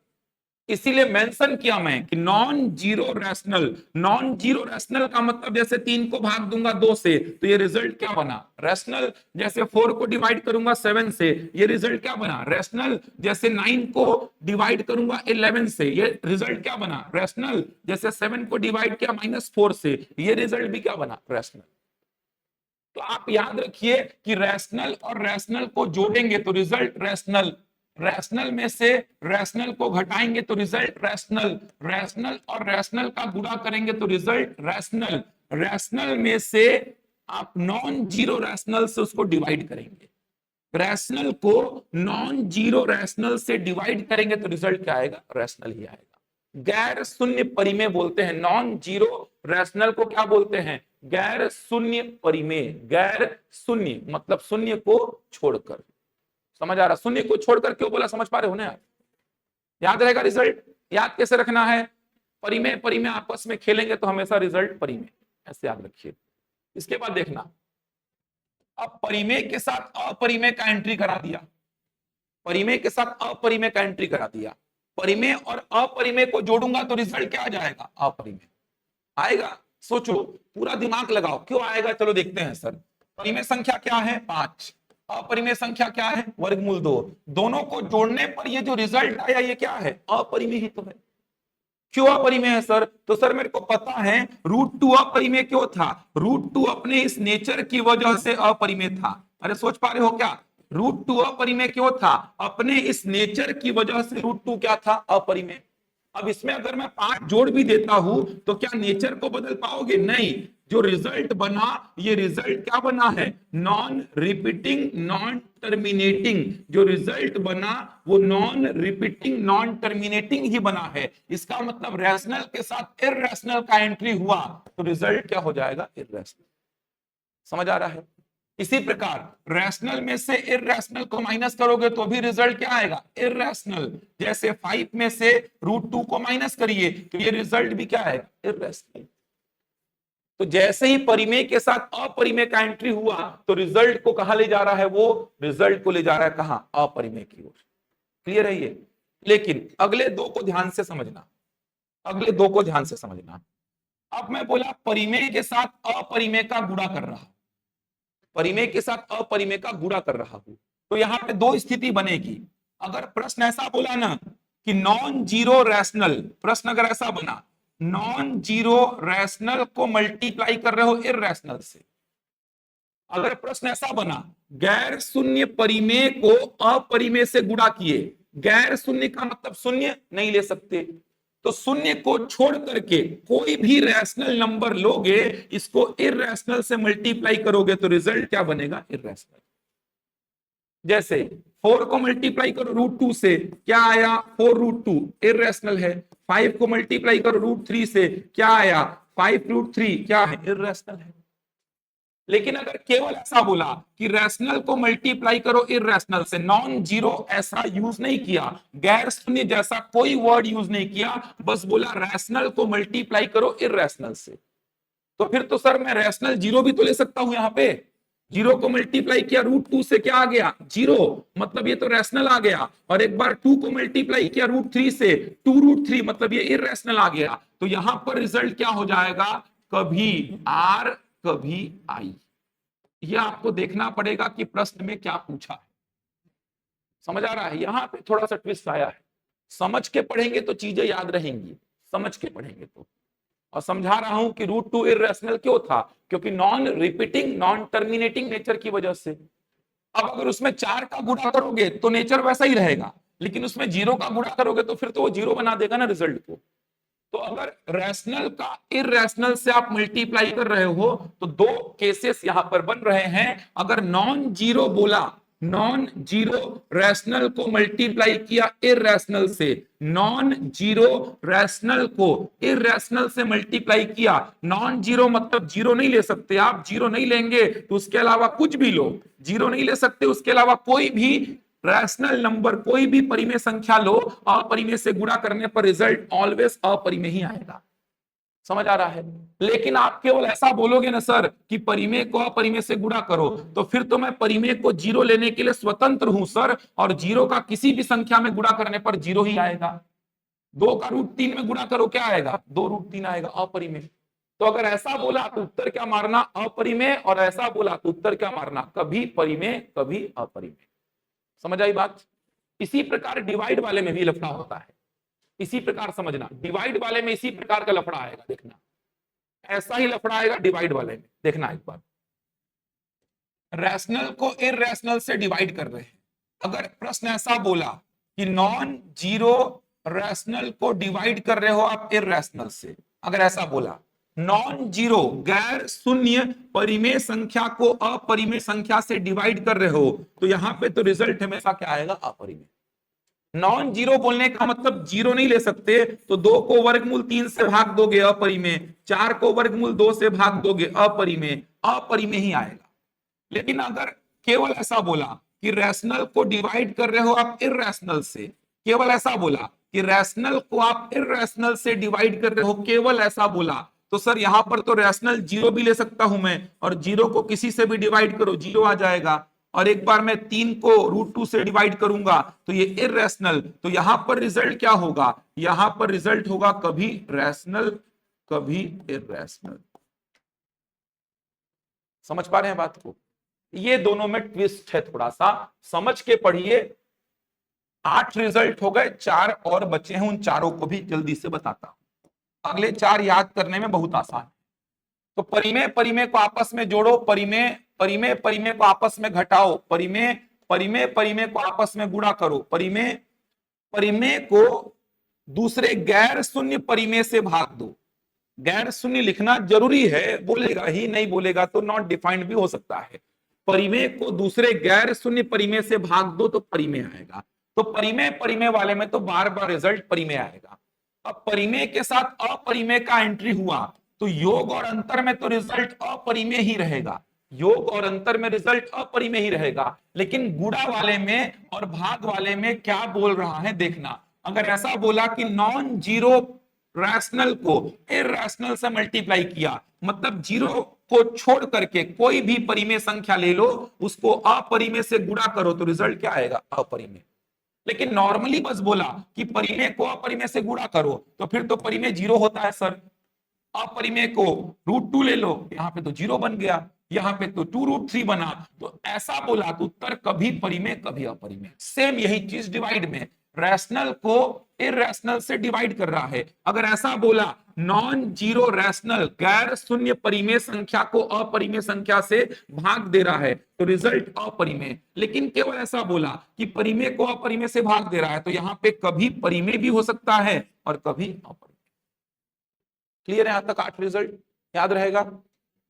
इसीलिए मेंशन किया मैं कि non zero rational. Non zero rational का मतलब जैसे तीन को भाग दूंगा दो से तो ये रिजल्ट क्या बना, रैशनल। जैसे फोर को डिवाइड करूंगा सेवन से, ये रिजल्ट क्या बना, रैशनल। जैसे नाइन को डिवाइड करूंगा 11 से, ये रिजल्ट क्या बना, रैशनल। जैसे सेवन को डिवाइड किया माइनस फोर से, ये रिजल्ट भी क्या बना, रैशनल। तो आप याद रखिए कि रैशनल और रैशनल को जोड़ेंगे तो रिजल्ट रैशनल। रैशनल में से रैशनल को घटाएंगे तो रिजल्ट रैशनल। रैशनल और रैशनल का गुणा करेंगे तो रिजल्ट रैशनल। रैशनल में से आप नॉन जीरो रैशनल से उसको डिवाइड करेंगे, रैशनल को नॉन जीरो रैशनल से डिवाइड करेंगे तो रिजल्ट क्या आएगा, रैशनल ही आएगा। गैर शून्य परिमेय बोलते हैं, नॉन जीरो रैशनल को क्या बोलते हैं, गैर शून्य परिमेय। गैर शून्य मतलब शून्य को छोड़कर। समझ आ रहा, शून्य को छोड़कर क्यों बोला, समझ पा रहे हो ना यार? याद रहेगा रिजल्ट, याद कैसे रखना है, परिमेय परिमेय आपस में खेलेंगे तो हमेशा रिजल्ट परिमेय, ऐसे याद रखिए। इसके बाद देखना, अब परिमेय के साथ अपरिमेय का एंट्री करा दिया, परिमेय के साथ अपरिमेय का एंट्री करा दिया। परिमेय और अपरिमेय को जोड़ूंगा तो रिजल्ट क्या आ जाएगा, अपरिमेय आएगा। सोचो, पूरा दिमाग लगाओ, क्यों आएगा, चलो देखते हैं सर। परिमेय संख्या क्या है, पांच। अपरिमेय संख्या क्या है, वर्गमूल दो। दोनों को जोड़ने पर ये जो रिजल्ट आया ये क्या है, अपरिमेय ही तो है। क्यों अपरिमेय है सर, तो सर मेरे को पता है रूट टू अपरिमेय क्यों था, रूट टू अपने इस नेचर की वजह से अपरिमेय था। अरे सोच पा रहे हो क्या, रूट टू अपरिमेय क्यों था, अपने इस नेचर की वजह से रूट टू क्या था, अपरिमेय। अब इसमें अगर मैं पांच जोड़ भी देता हूं तो क्या नेचर को बदल पाओगे, नहीं। जो रिजल्ट बना, ये रिजल्ट क्या बना है, नॉन रिपीटिंग नॉन टर्मिनेटिंग। जो रिजल्ट बना वो नॉन रिपीटिंग नॉन टर्मिनेटिंग ही बना है। इसका मतलब रैशनल के साथ इररेशनल का एंट्री हुआ तो रिजल्ट क्या हो जाएगा, इररेशनल। समझ आ रहा है? इसी प्रकार रैशनल में से इररेशनल को माइनस करोगे तो भी रिजल्ट क्या आएगा, इररेशनल। जैसे फाइव में से रूट टू को माइनस करिए तो ये रिजल्ट भी क्या आएगा, इररेशनल। तो जैसे ही परिमेय के साथ अपरिमेय का एंट्री हुआ तो रिजल्ट को कहां ले जा रहा है, वो रिजल्ट को ले जा रहा है कहां, अपरिमेय की ओर। क्लियर है ये? लेकिन अगले दो को ध्यान से समझना, अगले दो को ध्यान से समझना। अब मैं बोला परिमेय के साथ अपरिमेय का गुणा कर रहा हूं, परिमेय के साथ अपरिमेय का गुणा कर रहा हूं, तो यहां पे दो स्थिति बनेगी। अगर प्रश्न ऐसा बोला ना कि नॉन जीरो रैशनल, प्रश्न अगर ऐसा बना नॉन जीरो रैशनल को मल्टीप्लाई कर रहे हो इररेशनल से, अगर प्रश्न ऐसा बना गैर शून्य परिमेय को अपरिमेय से गुणा किए, गैर शून्य का मतलब शून्य नहीं ले सकते, तो शून्य को छोड़ करके कोई भी रैशनल नंबर लोगे, इसको इररेशनल से मल्टीप्लाई करोगे तो रिजल्ट क्या बनेगा, इररेशनल। जैसे फोर को मल्टीप्लाई करो रूट टू से, क्या आया, फोर रूट टू, इररेशनल है। फाइव को मल्टीप्लाई करो रूट थ्री से, क्या आया, फाइव रूट थ्री, क्या है, इररेशनल है। लेकिन अगर केवल ऐसा बोला कि रैशनल को मल्टीप्लाई करो इररेशनल से, नॉन जीरो ऐसा यूज नहीं किया, गैर शून्य जैसा कोई वर्ड यूज नहीं किया, बस बोला रैशनल को मल्टीप्लाई करो इररेशनल से, तो फिर तो सर मैं रैशनल जीरो भी तो ले सकता हूं यहां पे। जीरो को मल्टीप्लाई किया रूट टू से, क्या आ गया, जीरो, मतलब ये तो रैशनल आ गया। और एक बार टू को मल्टीप्लाई किया रूट थ्री से, टू रूट थ्री, मतलब ये इररेशनल आ गया। तो यहां पर रिजल्ट क्या हो जाएगा, कभी आर कभी आई। ये आपको देखना पड़ेगा कि प्रश्न में क्या पूछा है। समझ आ रहा है? यहां पे थोड़ा सा ट्विस्ट आया है। समझ के पढ़ेंगे तो चीजें याद रहेंगी, समझ के पढ़ेंगे तो। और समझा रहा हूं कि रूट टू इररेशनल क्यों था, क्योंकि non repeating non terminating nature की वजह से। अब अगर उसमें 4 का गुणा करोगे तो नेचर वैसा ही रहेगा, लेकिन उसमें 0 का गुणा करोगे तो फिर तो वो 0 बना देगा ना रिजल्ट को। तो अगर रैशनल का इररेशनल से आप मल्टीप्लाई कर रहे हो तो दो केसेस यहां पर बन रहे हैं। अगर नॉन जीरो बोला, नॉन जीरो रैशनल को मल्टीप्लाई किया इररेशनल से, नॉन जीरो रैशनल को इररेशनल से मल्टीप्लाई किया। नॉन जीरो मतलब जीरो नहीं ले सकते आप, जीरो नहीं लेंगे तो उसके अलावा कुछ भी लो, जीरो नहीं ले सकते उसके अलावा कोई भी रैशनल नंबर, कोई भी परिमेय संख्या लो, अपरिमेय से गुणा करने पर रिजल्ट ऑलवेज अपरिमेय ही आएगा। समझ आ रहा है? लेकिन आप केवल ऐसा बोलोगे ना सर कि परिमेय को अपरिमेय से गुणा करो, तो फिर तो मैं परिमेय को जीरो लेने के लिए स्वतंत्र हूं सर, और जीरो का किसी भी संख्या में गुणा करने पर जीरो ही आएगा। 2 का रूट 3 में गुणा करो क्या आएगा? 2 रूट 3 आएगा, अपरिमेय। तो अगर ऐसा बोला तो उत्तर क्या मारना? अपरिमेय। और ऐसा बोला तो उत्तर क्या मारना? कभी परिमेय कभी अपरिमेय। समझ आई बात? इसी प्रकार डिवाइड वाले में भी लफड़ा होता है, इसी प्रकार समझना, डिवाइड वाले में इसी प्रकार का लफड़ा आएगा, देखना ऐसा ही लफड़ा आएगा डिवाइड वाले में। देखना एक बार, रैशनल को इररेशनल से डिवाइड कर रहे हैं। अगर प्रश्न ऐसा बोला कि नॉन जीरो रैशनल को डिवाइड कर रहे हो आप इररेशनल से, अगर ऐसा बोला नॉन जीरो गैर शून्य परिमेय संख्या को अपरिमेय संख्या से डिवाइड कर रहे हो, तो यहां पे तो रिजल्ट हमेशा क्या आएगा? अपरिमेय। नॉन जीरो बोलने का मतलब जीरो नहीं ले सकते, तो 2 को वर्गमूल 3 से भाग दोगे अपरिमेय, 4 को वर्गमूल 2 से भाग दोगे अपरिमेय, अपरिमेय ही आएगा। लेकिन अगर केवल ऐसा बोला कि रैशनल को डिवाइड कर रहे हो आप इररेशनल से, केवल ऐसा बोला कि रैशनल को आप इररेशनल से डिवाइड कर रहे हो, केवल ऐसा बोला, तो सर यहां पर तो रैशनल जीरो भी ले सकता हूं मैं, और जीरो को किसी से भी डिवाइड करो जीरो आ जाएगा। और एक बार मैं 3 को रूट 2 से डिवाइड करूंगा तो ये इररेशनल, तो यहां पर रिजल्ट क्या होगा? यहां पर रिजल्ट होगा कभी रैशनल कभी इररेशनल। समझ पा रहे हैं बात को? ये दोनों में ट्विस्ट है, थोड़ा सा समझ के पढ़िए। 8 रिजल्ट हो गए, 4 और बचे हैं, उन चारों को भी जल्दी से बताता हूं। अगले 4 याद करने में बहुत आसान है। तो परिमेय परिमेय को आपस में जोड़ो, परिमेय परिमेय परिमेय को आपस में घटाओ, परिमेय परिमेय परिमेय को आपस में गुणा करो, परिमेय परिमेय को दूसरे गैर शून्य परिमेय से भाग दो। गैर शून्य लिखना जरूरी है, बोलेगा ही, नहीं बोलेगा तो नॉट डिफाइंड भी हो सकता है। परिमेय को दूसरे गैर शून्य परिमेय से भाग दो तो परिमेय आएगा। तो परिमेय परिमेय वाले में तो बार बार रिजल्ट परिमेय आएगा। अब परिमेय के साथ अपरिमेय का एंट्री हुआ तो योग और अंतर में तो रिजल्ट अपरिमेय ही रहेगा, योग और अंतर में रिजल्ट अपरिमेय ही रहेगा। लेकिन गुणा वाले में और भाग वाले में क्या बोल रहा है देखना। अगर ऐसा बोला कि नॉन जीरो रैशनल को इररेशनल से मल्टीप्लाई किया, मतलब जीरो को छोड़ करके कोई भी परिमेय संख्या ले लो, उसको अपरिमेय से गुणा करो तो रिजल्ट क्या आएगा? अपरिमेय। लेकिन नॉर्मली बस बोला कि परिमेय को अपरिमेय से गुणा करो तो फिर तो परिमेय जीरो होता है सर। अपरिमेय को रूट 2 ले लो, यहां पे तो जीरो बन गया, यहां पे तो 2 रूट 3 बना। तो ऐसा बोला तो उत्तर कभी परिमेय कभी अपरिमेय। सेम यही चीज डिवाइड में, रैशनल को इररेशनल से डिवाइड कर रहा है। अगर ऐसा बोला नॉन जीरो रैशनल गैर शून्य परिमेय संख्या को अपरिमेय संख्या से भाग दे रहा है तो रिजल्ट अपरिमेय। लेकिन केवल ऐसा बोला कि परिमेय को अपरिमेय से भाग दे रहा है, तो यहां पे कभी परिमेय भी हो सकता है और कभी अपरिमेय। क्लियर है? यहां तक 8 रिजल्ट याद रहेगा?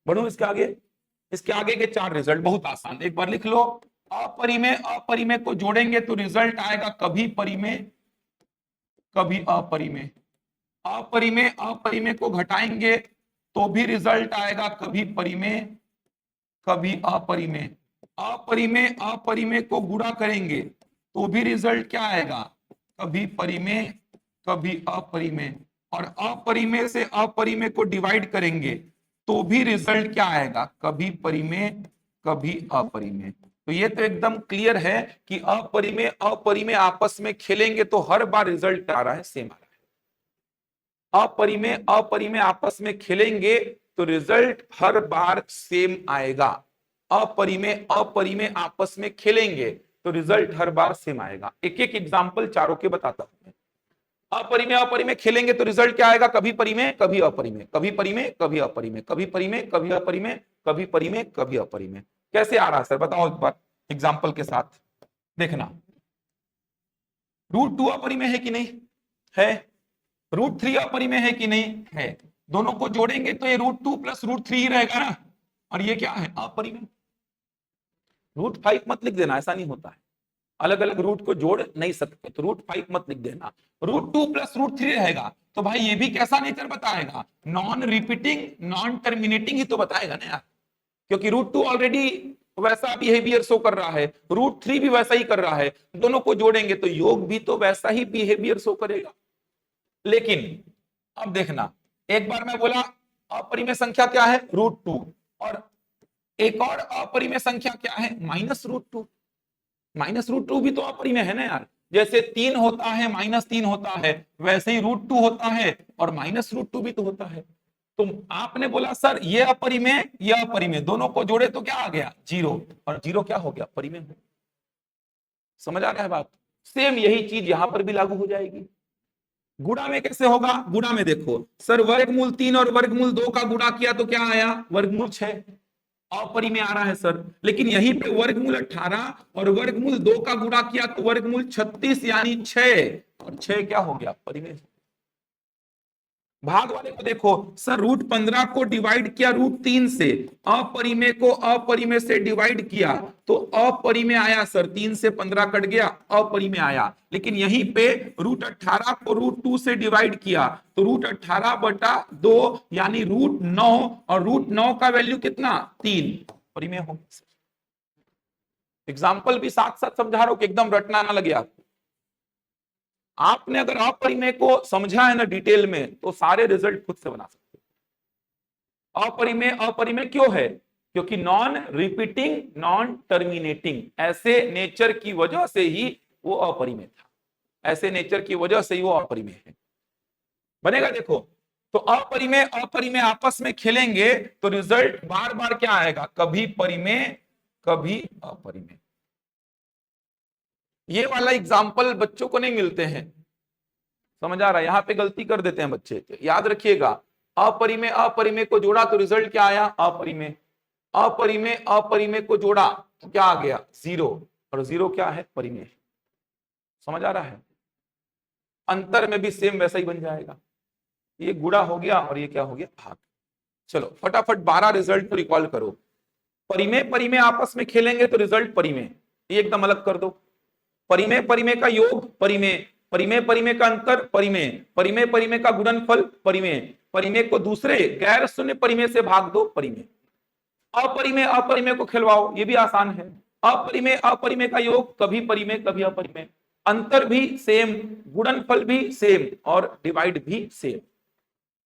बढ़ू इसके आगे? इसके आगे के 4 रिजल्ट बहुत आसान, एक बार लिख लो। अपरिमेय अपरिमेय को जोड़ेंगे तो रिजल्ट आएगा कभी परिमेय कभी अपरिमेय। अपरिमेय अपरिमेय को घटाएंगे तो भी रिजल्ट आएगा कभी परिमेय कभी अपरिमेय। अपरिमेय अपरिमेय को गुणा करेंगे तो भी रिजल्ट क्या आएगा? कभी परिमेय कभी अपरिमेय। और अपरिमेय से अपरिमेय को डिवाइड करेंगे तो भी रिजल्ट क्या आएगा? कभी परिमेय कभी अपरिमेय। तो ये तो एकदम क्लियर है कि अपरिमेय अपरिमेय आपस में खेलेंगे तो हर बार रिजल्ट आ रहा है सेम आ रहा है। अपरिमेय अपरिमेय आपस में खेलेंगे तो रिजल्ट हर बार सेम आएगा। अपरिमेय अपरिमेय आपस में खेलेंगे तो रिजल्ट हर बार सेम आएगा। एक एक एग्जांपल चारों के बताता हूं। अपरिमेय अपरिमेय खेलेंगे तो रिजल्ट क्या आएगा, कभी परिमेय कभी अपरिमेय, कभी परिमेय कभी अपरिमेय, कभी परिमेय कभी अपरिमेय, कभी परिमेय कभी अपरिमेय। कैसे आ रहा है सर, बताओ एक बार एग्जाम्पल के साथ। देखना, √2 अपरिमेय है कि नहीं है, √3 अपरिमेय है कि नहीं है, दोनों को जोड़ेंगे तो ये √2 प्लस √3 ही रहेगा ना, और ये क्या है, अपरिमेय। √5 मत लिख देना, ऐसा नहीं होता है, अलग अलग रूट को जोड़ नहीं सकते, तो √5 मत लिख देना, √2 प्लस √3 रहेगा। तो भाई ये भी कैसा नेचर बताएगा, नॉन रिपीटिंग नॉन टर्मिनेटिंग ही तो बताएगा ना यार, क्योंकि √2 ऑलरेडी वैसा बिहेवियर शो कर रहा है, √3 भी वैसा ही कर रहा है, दोनों को जोड़ेंगे तो योग भी तो वैसा ही बिहेवियर शो करेगा। लेकिन अब देखना, एक बार मैं बोला अपरिमेय संख्या क्या है, √2, और एक और अपरिमेय संख्या क्या है, -√2। -√2 भी तो अपरिमेय है ना यार, जैसे 3 होता है -3 होता है, वैसे ही √2 होता है और -√2 भी तो होता है। तो आपने बोला सर ये अपरिमेय ये अपरिमेय, दोनों को जोड़े तो क्या आ गया, 0, और 0 क्या हो गया, परिमेय। समझ आ रहा है बात। सेम यही चीज यहां पर भी लागू हो जाएगी। गुणा में कैसे होगा, गुणा में देखो सर, वर्गमूल 3 और वर्गमूल 2 का गुणा किया तो क्या आया, वर्गमूल 6, अपरिमेय आ रहा है सर। लेकिन यहीं पे वर्गमूल 18 और वर्गमूल 2 का गुणा किया तो वर्गमूल 36 यानी 6, और 6 क्या हो गया, परिमेय। भाग वाले को देखो सर, √15 को डिवाइड किया √3 से, अपरिमेय को अपरिमेय से डिवाइड किया तो अपरिमेय आया सर, 3 से 15 कट गया, अपरिमेय आया। लेकिन यहीं पे √18 को √2 से डिवाइड किया तो √18/2 यानी √9, और √9 का वैल्यू कितना, 3, परिमेय हो। एग्जाम्पल भी साथ साथ समझा रहा हूं कि एकदम रटना ना लगे आपको। आपने अगर अपरिमेय को समझा है ना डिटेल में, तो सारे रिजल्ट खुद से बना सकते हो। अपरिमेय अपरिमेय क्यों है, क्योंकि नॉन रिपीटिंग नॉन टर्मिनेटिंग, ऐसे नेचर की वजह से ही वो अपरिमेय था, ऐसे नेचर की वजह से ही वो अपरिमेय है। बनेगा देखो, तो अपरिमेय अपरिमेय आपस में खेलेंगे तो रिजल्ट बार बार क्या आएगा, कभी परिमेय कभी अपरिमेय। ये वाला एग्जाम्पल बच्चों को नहीं मिलते हैं, समझ आ रहा है, यहाँ पे गलती कर देते हैं बच्चे। याद रखिएगा, अपरिमेय अपरिमेय को जोड़ा तो रिजल्ट क्या आया, अपरिमेय, अपरिमेय अपरिमेय को जोड़ा तो क्या आ गया, 0, और 0 क्या है, परिमेय। समझ आ रहा है, अंतर में भी सेम वैसा ही बन जाएगा, ये गुणा हो गया और ये क्या हो गया, भाग। चलो फटाफट 12 रिजल्ट को रिकॉल करो। परिमेय परिमेय आपस में खेलेंगे तो रिजल्ट परिमेय, ये एकदम अलग कर दो। परिमेय परिमेय का योग परिमेय, परिमेय परिमेय का अंतर परिमेय, परिमेय परिमेय का गुणनफल परिमेय, परिमेय को दूसरे गैर शून्य परिमेय से भाग दो, परिमेय। अपरिमेय अपरिमेय को खिलवाओ, ये भी आसान है, अपरिमेय अपरिमेय का योग कभी परिमेय कभी अपरिमेय, अंतर भी सेम, गुणनफल भी सेम, और डिवाइड भी सेम।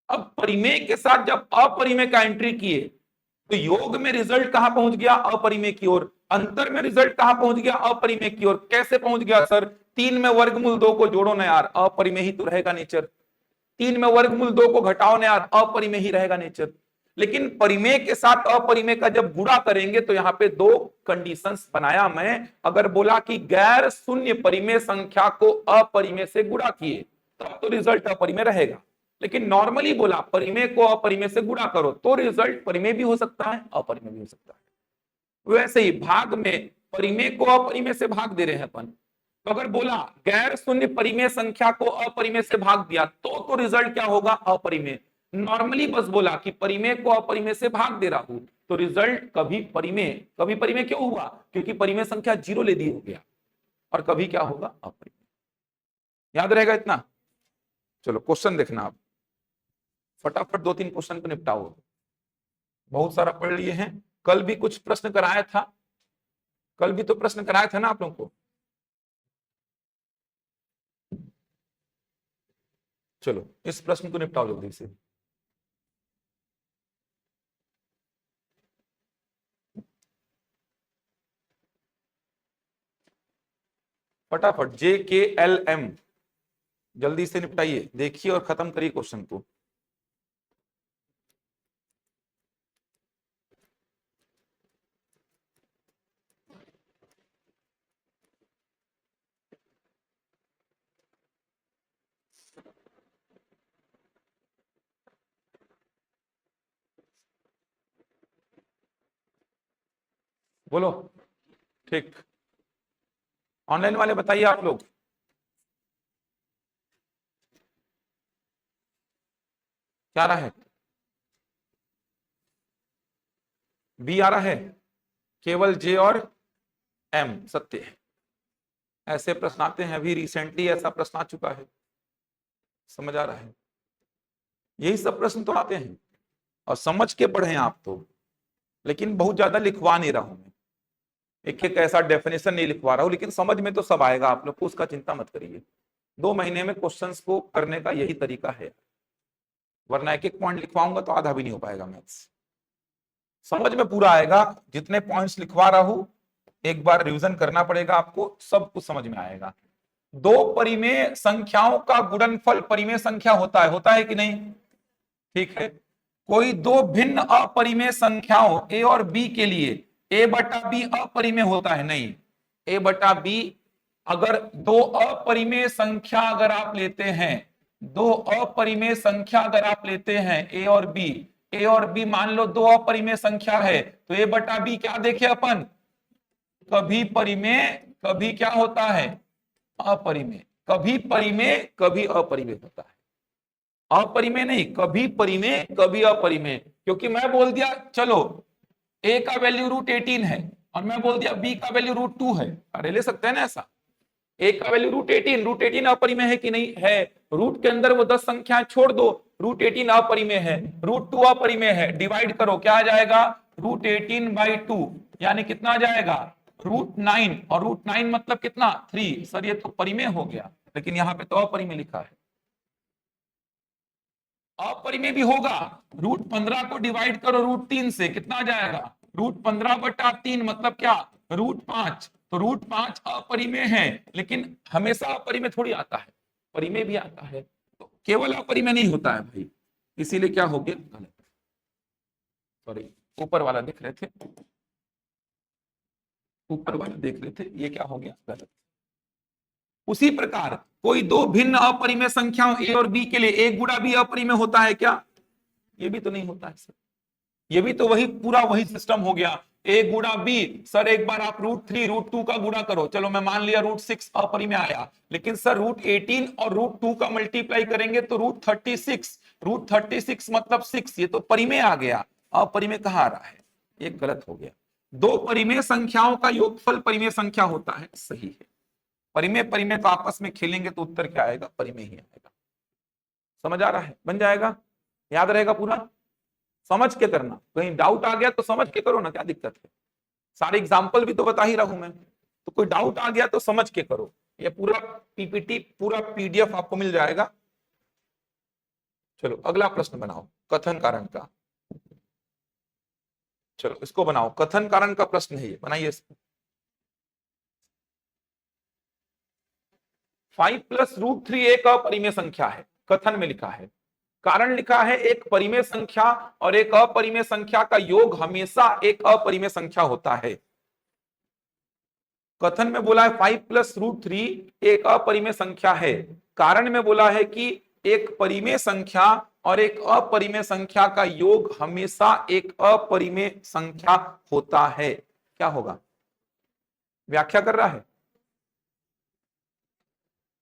अब परिमेय के साथ जब अपरिमेय का एंट्री किए तो योग में रिजल्ट कहां पहुंच गया, अपरिमेय की ओर, अंतर में रिजल्ट कहां पहुंच गया, अपरिमेय की ओर। कैसे पहुंच गया सर, 3 में वर्गमूल 2 को जोड़ो ना यार, अपरिमेय ही तो रहेगा नेचर, 3 में वर्गमूल 2 को घटाओ ना यार, अपरिमेय ही रहेगा नेचर। लेकिन परिमेय के साथ अपरिमेय का जब गुणा करेंगे तो यहां पे 2 कंडीशंस बनाया मैं, अगर बोला कि गैर शून्य परिमेय संख्या को अपरिमेय से गुणा किए तब तो रिजल्ट अपरिमेय रहेगा, लेकिन नॉर्मली बोला परिमेय को अपरिमेय से गुणा करो तो रिजल्ट परिमेय भी हो सकता है अपरिमेय भी हो सकता है। वैसे ही भाग में परिमेय को अपरिमेय से भाग दे रहे हैं अपन, तो अगर बोला गैर शून्य परिमेय संख्या को अपरिमेय से भाग दिया तो रिजल्ट क्या होगा, अपरिमेय। नॉर्मली बस बोला कि परिमेय को अपरिमेय से भाग दे रहा हूं तो रिजल्ट कभी परिमेय, कभी परिमेय क्यों हुआ, क्योंकि परिमेय संख्या 0 ले दी हो गया, और कभी क्या होगा, अपरिमेय। याद रहेगा इतना। चलो क्वेश्चन देखना आप, फटाफट 2-3 क्वेश्चन को निपटाओ, बहुत सारा पढ़ लिए हैं। कल भी कुछ प्रश्न कराया था, कल भी तो प्रश्न कराया था ना आप लोगों को। चलो इस प्रश्न को निपटाओ जल्दी से। फटाफट JKLM जल्दी से निपटाइए, देखिए और खत्म करिए क्वेश्चन को। बोलो। ठीक, ऑनलाइन वाले बताइए आप लोग। क्या आ रहा है? बी आ रहा है, केवल जे और एम सत्य है। ऐसे प्रश्न आते हैं, अभी रिसेंटली ऐसा प्रश्न आ चुका है, समझ आ रहा है? यही सब प्रश्न तो आते हैं, और समझ के पढ़े आप तो, लेकिन बहुत ज्यादा लिखवा नहीं रहा हूं मैं, एक एक ऐसा डेफिनेशन नहीं लिखवा रहा हूं, लेकिन समझ में तो सब आएगा आप लोग को, उसका चिंता मत करिए। 2 महीने में क्वेश्चंस को करने का यही तरीका है, वरना एक एक पॉइंट लिखवाऊंगा तो आधा भी नहीं हो पाएगा मैथ्स। समझ में पूरा आएगा, जितने पॉइंट्स लिखवा रहा हूं एक बार रिवीजन करना पड़ेगा आपको, सब कुछ समझ में आएगा। 2 परिमेय संख्याओं का गुणनफल परिमेय संख्या होता है कि नहीं? ठीक है। कोई 2 भिन्न अपरिमेय संख्याओं ए और बी के लिए ए बटा बी अपरिमेय होता है? नहीं। ए बटा बी, अगर 2 अपरिमेय संख्या अगर आप लेते हैं, 2 अपरिमेय संख्या अगर आप लेते हैं ए और बी मान लो 2 अपरिमेय संख्या है, तो ए बटा बी क्या देखे अपन? कभी परिमेय, कभी क्या होता है? अपरिमेय। कभी परिमेय कभी अपरिमेय होता है, अपरिमेय नहीं, कभी परिमेय कभी अपरिमेय। क्योंकि मैं बोल दिया चलो ए का वैल्यू √18 है, और मैं बोल दिया बी का वैल्यू √2 है, अरे ले सकते हैं ना ऐसा? ए का वैल्यू √18 अपरिमेय है कि नहीं है? रूट के अंदर वो 10 संख्याएं छोड़ दो, √18 अपरिमेय है, √2 अपरिमेय है, डिवाइड करो क्या आ जाएगा? √18/2, यानी कितना आ जाएगा? √9, और √9 मतलब कितना? 3। सर ये तो परिमेय हो गया, लेकिन यहाँ पे तो अपरिमेय लिखा है। अपरिमेय भी होगा, √15 को डिवाइड करो √3 से, कितना आ जाएगा? √15/3 मतलब क्या? √5। तो √5 अपरिमेय है, लेकिन हमेशा अपरिमेय थोड़ी आता है, परिमेय भी आता है, तो केवल अपरिमेय नहीं होता है भाई, इसीलिए क्या हो गया? गलत। सॉरी, ऊपर वाला देख रहे थे, ऊपर वाला देख रहे थे, ये क्या हो गया? गलत। उसी प्रकार कोई 2 भिन्न अपरिमेय संख्याओं ए और बी के लिए ए गुणा बी अपरिमेय होता है क्या? ये भी तो नहीं होता है सर, ये भी तो वही पूरा वही सिस्टम हो गया, ए गुणा बी। सर एक बार आप √3 √2 का गुणा करो, चलो मैं मान लिया √6 अपरिमेय आया, लेकिन सर √18 और √2 का मल्टीप्लाई करेंगे तो √36 मतलब 6, ये तो परिमेय आ गया, अपरिमेय कहाँ आ रहा है? ये गलत हो गया। 2 परिमेय संख्याओं का योगफल परिमेय संख्या होता है, सही है। परिमेय परिमेय तो आपस में खेलेंगे तो उत्तर क्या आएगा? परिमेय ही आएगा। समझ आ रहा है? बन जाएगा, याद रहेगा पूरा, समझ के करना, कहीं डाउट आ गया तो समझ के करो ना, क्या दिक्कत है? सारे एग्जाम्पल भी तो बता ही रहा हूं मैं, तो कोई डाउट आ गया तो समझ के करो। ये पूरा पीपीटी पूरा पीडीएफ आपको मिल जाएगा। चलो अगला प्रश्न बनाओ कथन कारण का। चलो इसको बनाओ, कथन कारण का प्रश्न है ये, बनाइए इसको। 5 + √3 एक अपरिमेय संख्या है, कथन में लिखा है। कारण लिखा है एक परिमेय संख्या और एक अपरिमेय संख्या का योग हमेशा एक अपरिमेय संख्या होता है। कथन में बोला है 5 + √3 एक अपरिमेय संख्या है, कारण में बोला है कि एक परिमेय संख्या और एक अपरिमेय संख्या का योग हमेशा एक अपरिमेय संख्या होता है। क्या होगा? व्याख्या कर रहा है,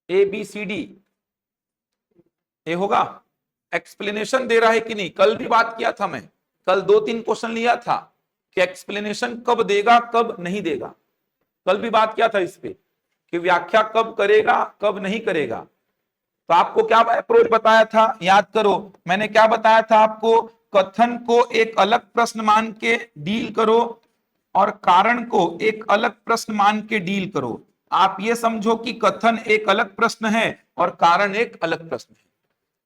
ABCD ये होगा। एक्सप्लेनेशन दे रहा है कि नहीं? कल भी बात किया था मैं, कल 2-3 क्वेश्चन लिया था कि एक्सप्लेनेशन कब देगा कब नहीं देगा, कल भी बात किया था इस पे कि व्याख्या कब करेगा कब नहीं करेगा। तो आपको क्या अप्रोच बताया था, याद करो, मैंने क्या बताया था आपको? कथन को एक अलग प्रश्न मान के डील करो और कारण को एक अलग प्रश्न मान के डील करो। आप ये समझो कि कथन एक अलग प्रश्न है और कारण एक अलग प्रश्न है,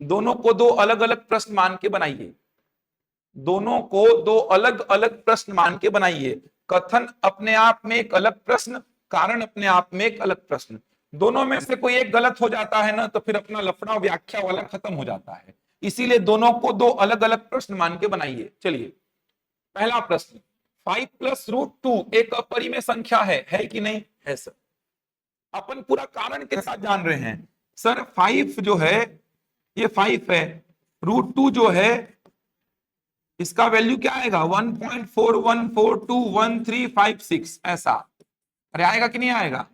दोनों को 2 अलग अलग प्रश्न मान के बनाइए, दोनों को 2 अलग अलग प्रश्न मान के बनाइए। कथन अपने आप में एक अलग प्रश्न, कारण अपने आप में एक अलग प्रश्न, दोनों में से कोई एक गलत हो जाता है ना, तो फिर अपना लफड़ा व्याख्या वाला खत्म हो जाता है, इसीलिए दोनों को 2 अलग अलग प्रश्न मान के बनाइए। चलिए पहला प्रश्न, 5 + √2 एक अपरिमेय संख्या है कि नहीं? है सर। अपन पूरा कारण के साथ जान रहे हैं सर, 5 जो है ये 5 है, √2 जो है इसका वैल्यू क्या आएगा 1.41421356 ऐसा। अरे आएगा कि नहीं आएगा?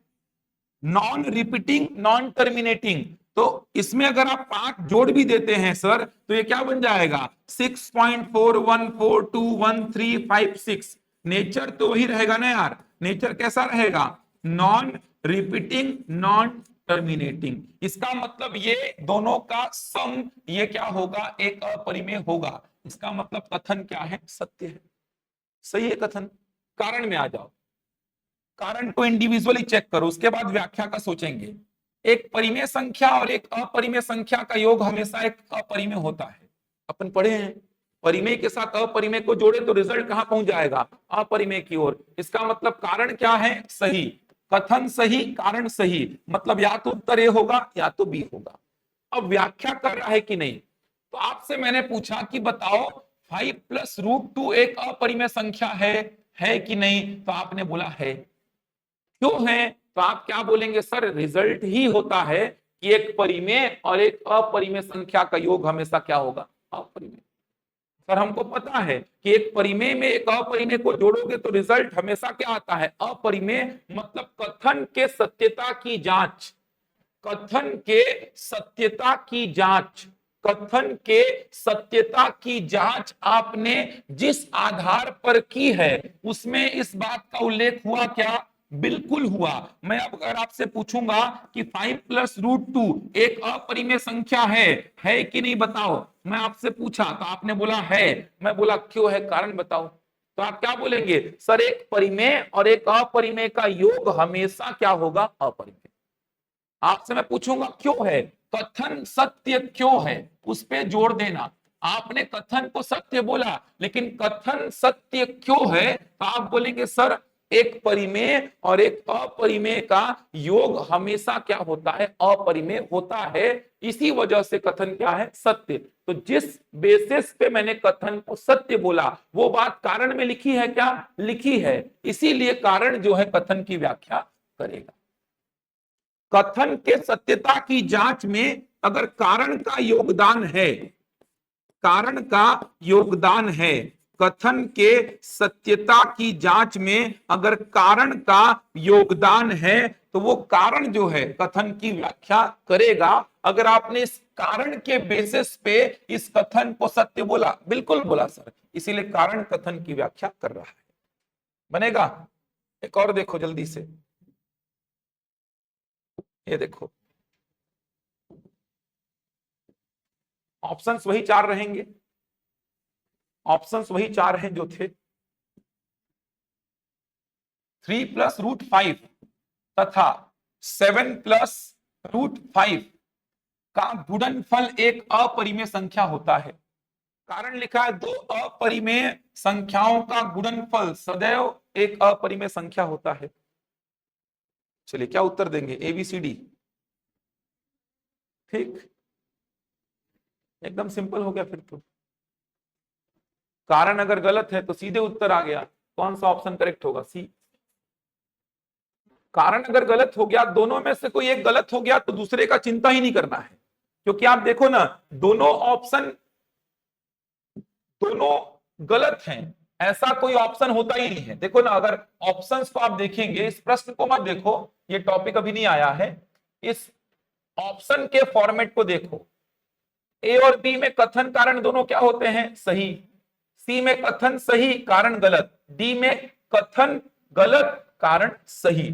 नॉन रिपीटिंग नॉन टर्मिनेटिंग, तो इसमें अगर आप 5 जोड़ भी देते हैं सर तो ये क्या बन जाएगा 6.41421356। नेचर तो वही रहेगा ना यार, नेचर कैसा रहेगा नॉन रिपीटिंग नॉन टर्मिनेटिंग। इसका मतलब ये दोनों का सम ये क्या होगा एक अपरिमेय होगा। इसका मतलब कथन क्या है सत्य है, सही है कथन। कारण में आ जाओ, कारण को इंडिविजुअली चेक करो उसके बाद व्याख्या का सोचेंगे। एक परिमेय संख्या और एक अपरिमेय संख्या का योग हमेशा एक अपरिमेय होता है, अपन पढ़े हैं। परिमेय के साथ अपरिमेय को जोड़े तो रिजल्ट कहां पहुंच जाएगा अपरिमेय की ओर। इसका मतलब कारण क्या है सही, कथन सही, कारण सही, मतलब या तो उत्तर ए होगा या तो बी होगा। अब व्याख्या कर रहा है कि नहीं, तो आपसे मैंने पूछा कि बताओ 5+√2 एक अपरिमेय संख्या है कि नहीं, तो आपने बोला है। क्यों है, तो आप क्या बोलेंगे सर रिजल्ट ही होता है कि एक परिमेय और एक अपरिमेय संख्या का योग हमेशा क्या होगा अपरिमेय। सर हमको पता है कि एक परिमेय में एक अपरिमेय को जोड़ोगे तो रिजल्ट हमेशा क्या आता है अपरिमेय, मतलब कथन के सत्यता की जांच, कथन के सत्यता की जांच, कथन के सत्यता की जांच आपने जिस आधार पर की है उसमें इस बात का उल्लेख हुआ क्या, बिल्कुल हुआ। मैं अब अगर आपसे पूछूंगा कि 5+√2 एक अपरिमेय संख्या है कि नहीं बताओ, मैं आपसे पूछा तो आपने बोला है, मैं बोला क्यों है कारण बताओ, तो आप क्या बोलेंगे सर एक परिमेय और एक अपरिमेय का योग हमेशा क्या होगा अपरिमेय। आपसे मैं पूछूंगा क्यों है, कथन सत्य क्यों है उस पे जोर देना। आपने कथन को सत्य बोला लेकिन कथन सत्य क्यों है, तो आप बोलेंगे सर एक परिमेय और एक अपरिमेय का योग हमेशा क्या होता है अपरिमेय होता है, इसी वजह से कथन क्या है सत्य। तो जिस बेसिस पे मैंने कथन को सत्य बोला वो बात कारण में लिखी है क्या, लिखी है, इसीलिए कारण जो है कथन की व्याख्या करेगा। कथन के सत्यता की जांच में अगर कारण का योगदान है, कारण का योगदान है, कथन के सत्यता की जांच में अगर कारण का योगदान है तो वो कारण जो है कथन की व्याख्या करेगा। अगर आपने इस कारण के बेसिस पे इस कथन को सत्य बोला, बिल्कुल बोला सर, इसीलिए कारण कथन की व्याख्या कर रहा है। बनेगा? एक और देखो जल्दी से, ये देखो ऑप्शंस वही 4 रहेंगे, ऑप्शंस वही 4 हैं जो थे। 3+√5 तथा 7+√5 का गुणनफल एक अपरिमेय संख्या होता है। कारण लिखा है दो अपरिमेय संख्याओं का गुणनफल सदैव एक अपरिमेय संख्या होता है। चलिए क्या उत्तर देंगे ABCD, ठीक, एकदम सिंपल हो गया फिर तो। कारण अगर गलत है तो सीधे उत्तर आ गया, कौन सा ऑप्शन करेक्ट होगा सी। कारण अगर गलत हो गया, दोनों में से कोई एक गलत हो गया तो दूसरे का चिंता ही नहीं करना है, क्योंकि आप देखो ना दोनों ऑप्शन दोनों गलत हैं, ऐसा कोई ऑप्शन होता ही नहीं है। देखो ना अगर ऑप्शंस को आप देखेंगे, इस प्रश्न को मत देखो, ये टॉपिक अभी नहीं आया है, इस ऑप्शन के फॉर्मेट को देखो। ए और बी में कथन कारण दोनों क्या होते हैं सही, सी में कथन सही कारण गलत, डी में कथन गलत कारण सही।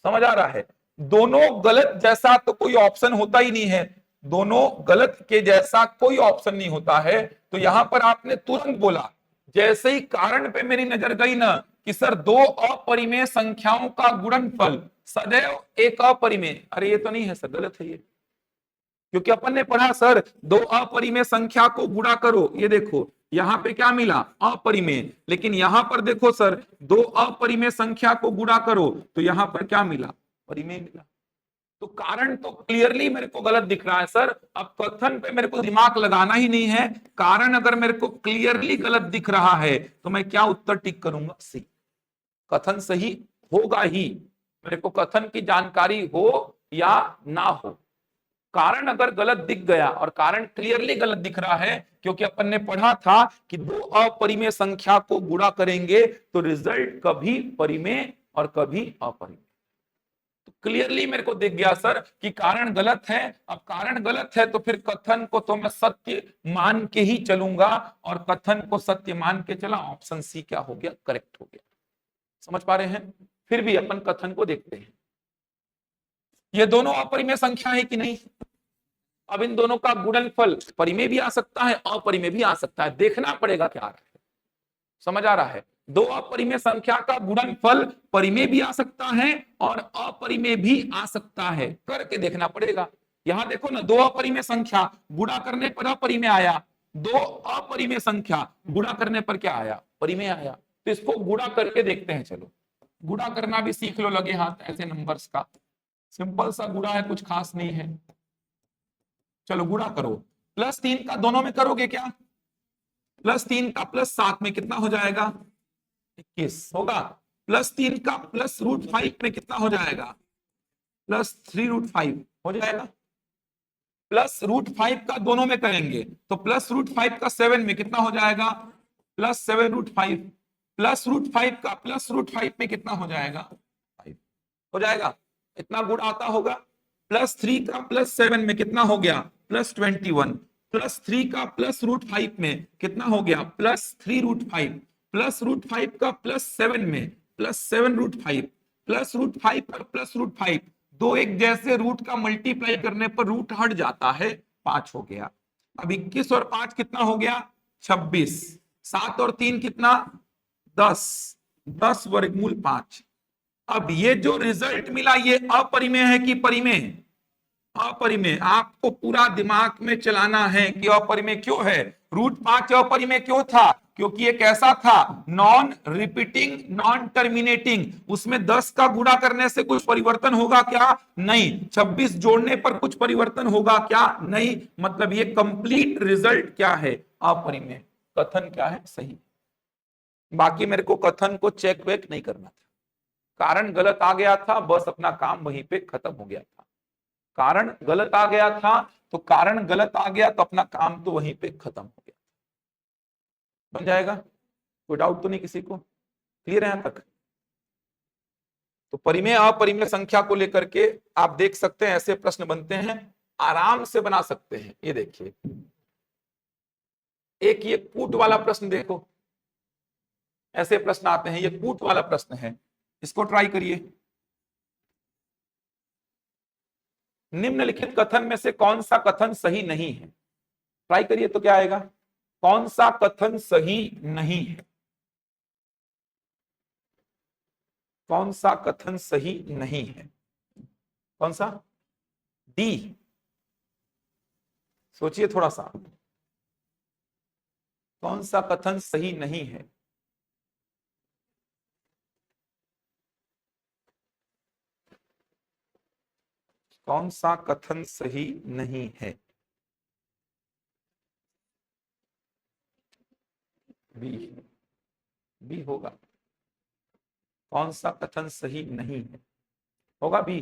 समझ आ रहा है? दोनों गलत जैसा तो कोई ऑप्शन होता ही नहीं है, दोनों गलत के जैसा कोई ऑप्शन नहीं होता है। तो यहां पर आपने तुरंत बोला, जैसे ही कारण पे मेरी नजर गई ना कि सर दो अपरिमेय संख्याओं का गुणनफल सदैव एक अपरिमेय, अरे ये तो नहीं है सर, गलत है ये, क्योंकि अपन ने पढ़ा सर दो अपरिमेय संख्या को गुणा करो, ये देखो यहां पे क्या मिला अपरिमेय, लेकिन यहां पर देखो सर दो अपरिमेय संख्या को गुणा करो तो यहां पर क्या मिला परिमेय मिला। तो कारण तो क्लियरली मेरे को गलत दिख रहा है सर, अब कथन पे मेरे को दिमाग लगाना ही नहीं है। कारण अगर मेरे को क्लियरली गलत दिख रहा है तो मैं क्या उत्तर टिक करूंगा सी, कथन सही होगा ही, मेरे को कथन की जानकारी हो या ना हो। कारण अगर गलत दिख गया, और कारण क्लियरली गलत दिख रहा है, क्योंकि अपन ने पढ़ा था कि दो अपरिमेय संख्या को गुणा करेंगे तो रिजल्ट कभी परिमेय और कभी अपरिमेय। तो क्लियरली मेरे को दिख गया सर कि कारण गलत है। अब कारण गलत है तो फिर कथन को तो मैं सत्य मान के ही चलूंगा, और कथन को सत्य मान के चला, ऑप्शन सी क्या हो गया, करेक्ट हो गया। समझ पा रहे हैं? फिर भी अपन कथन को देखते हैं, ये दोनों अपरिमेय संख्या है कि नहीं। अब इन दोनों का गुणनफल परिमेय भी आ सकता है, अपरिमेय भी आ सकता है, देखना पड़ेगा क्या आ रहा है। समझ आ रहा है? दो अपरिमेय संख्या का गुणनफल परिमेय भी आ सकता है और अपरिमेय भी आ सकता है, करके देखना पड़ेगा। यहां देखो ना, दो अपरिमेय संख्या गुणा करने पर अपरिमेय आया, दो अपरिमेय संख्या गुणा करने पर क्या आया, परिमेय आया। तो इसको गुणा करके देखते हैं। चलो गुणा करना भी सीख लो लगे हाथ, ऐसे नंबर्स का सिंपल सा गुणा है, कुछ खास नहीं है। चलो गुणा करो, +3 का दोनों में करोगे क्या, +3 का +7 में कितना हो जाएगा, 21 होगा। +3 का +√5 में कितना हो जाएगा, +3√5 हो जाएगा। +√5 का दोनों में करेंगे तो +√5 का 7 में कितना हो जाएगा, +7√5। +√5 का +√5 में कितना हो जाएगा, 5 हो जाएगा। इतना गुण आता होगा। +3 का +7 में कितना हो गया, +21। +3 का +√5 में कितना हो गया, +3√5। +√5 का +7 में +7√5। +√5 पर +√5, दो एक जैसे रूट का मल्टीप्लाई करने पर रूट हट जाता है, 5 हो गया। अब 21 और 5 कितना हो गया, 26। 7 और 3 कितना, 10। 10 वर्गमूल 5। अब ये जो रिजल्ट मिला ये अपरिमेय है कि परिमेय, अपरिमेय। आपको पूरा दिमाग में चलाना है कि अपरिमेय क्यों है। √5 अपरिमेय क्यों था, क्योंकि एक ऐसा था नॉन रिपीटिंग नॉन टर्मिनेटिंग, उसमें 10 का गुणा करने से कुछ परिवर्तन होगा क्या, नहीं। 26 जोड़ने पर कुछ परिवर्तन होगा क्या, नहीं। मतलब ये कंप्लीट रिजल्ट क्या है, अपरिमेय। कथन क्या है, सही। बाकी मेरे को कथन को चेक वेक नहीं करना था, कारण गलत आ गया था, बस अपना काम वहीं पे खत्म हो गया था। कारण गलत आ गया था तो कारण गलत आ गया तो अपना काम तो वहीं पे खत्म हो गया। बन जाएगा, कोई डाउट तो नहीं किसी को, क्लियर है यहां तक। तो परिमेय अपरिमेय संख्या को लेकर के आप देख सकते हैं ऐसे प्रश्न बनते हैं, आराम से बना सकते हैं। ये देखिए एक ये कूट वाला प्रश्न देखो, ऐसे प्रश्न आते हैं, ये कूट वाला प्रश्न है, इसको ट्राई करिए। निम्नलिखित कथन में से कौन सा कथन सही नहीं है, ट्राई करिए तो क्या आएगा, कौन सा कथन सही नहीं है, कौन सा कथन सही नहीं है, कौन सा, डी। सोचिए थोड़ा सा, कौन सा कथन सही नहीं है। कौन सा कथन सही नहीं है, बी, बी होगा। कौन सा कथन सही नहीं है, होगा बी।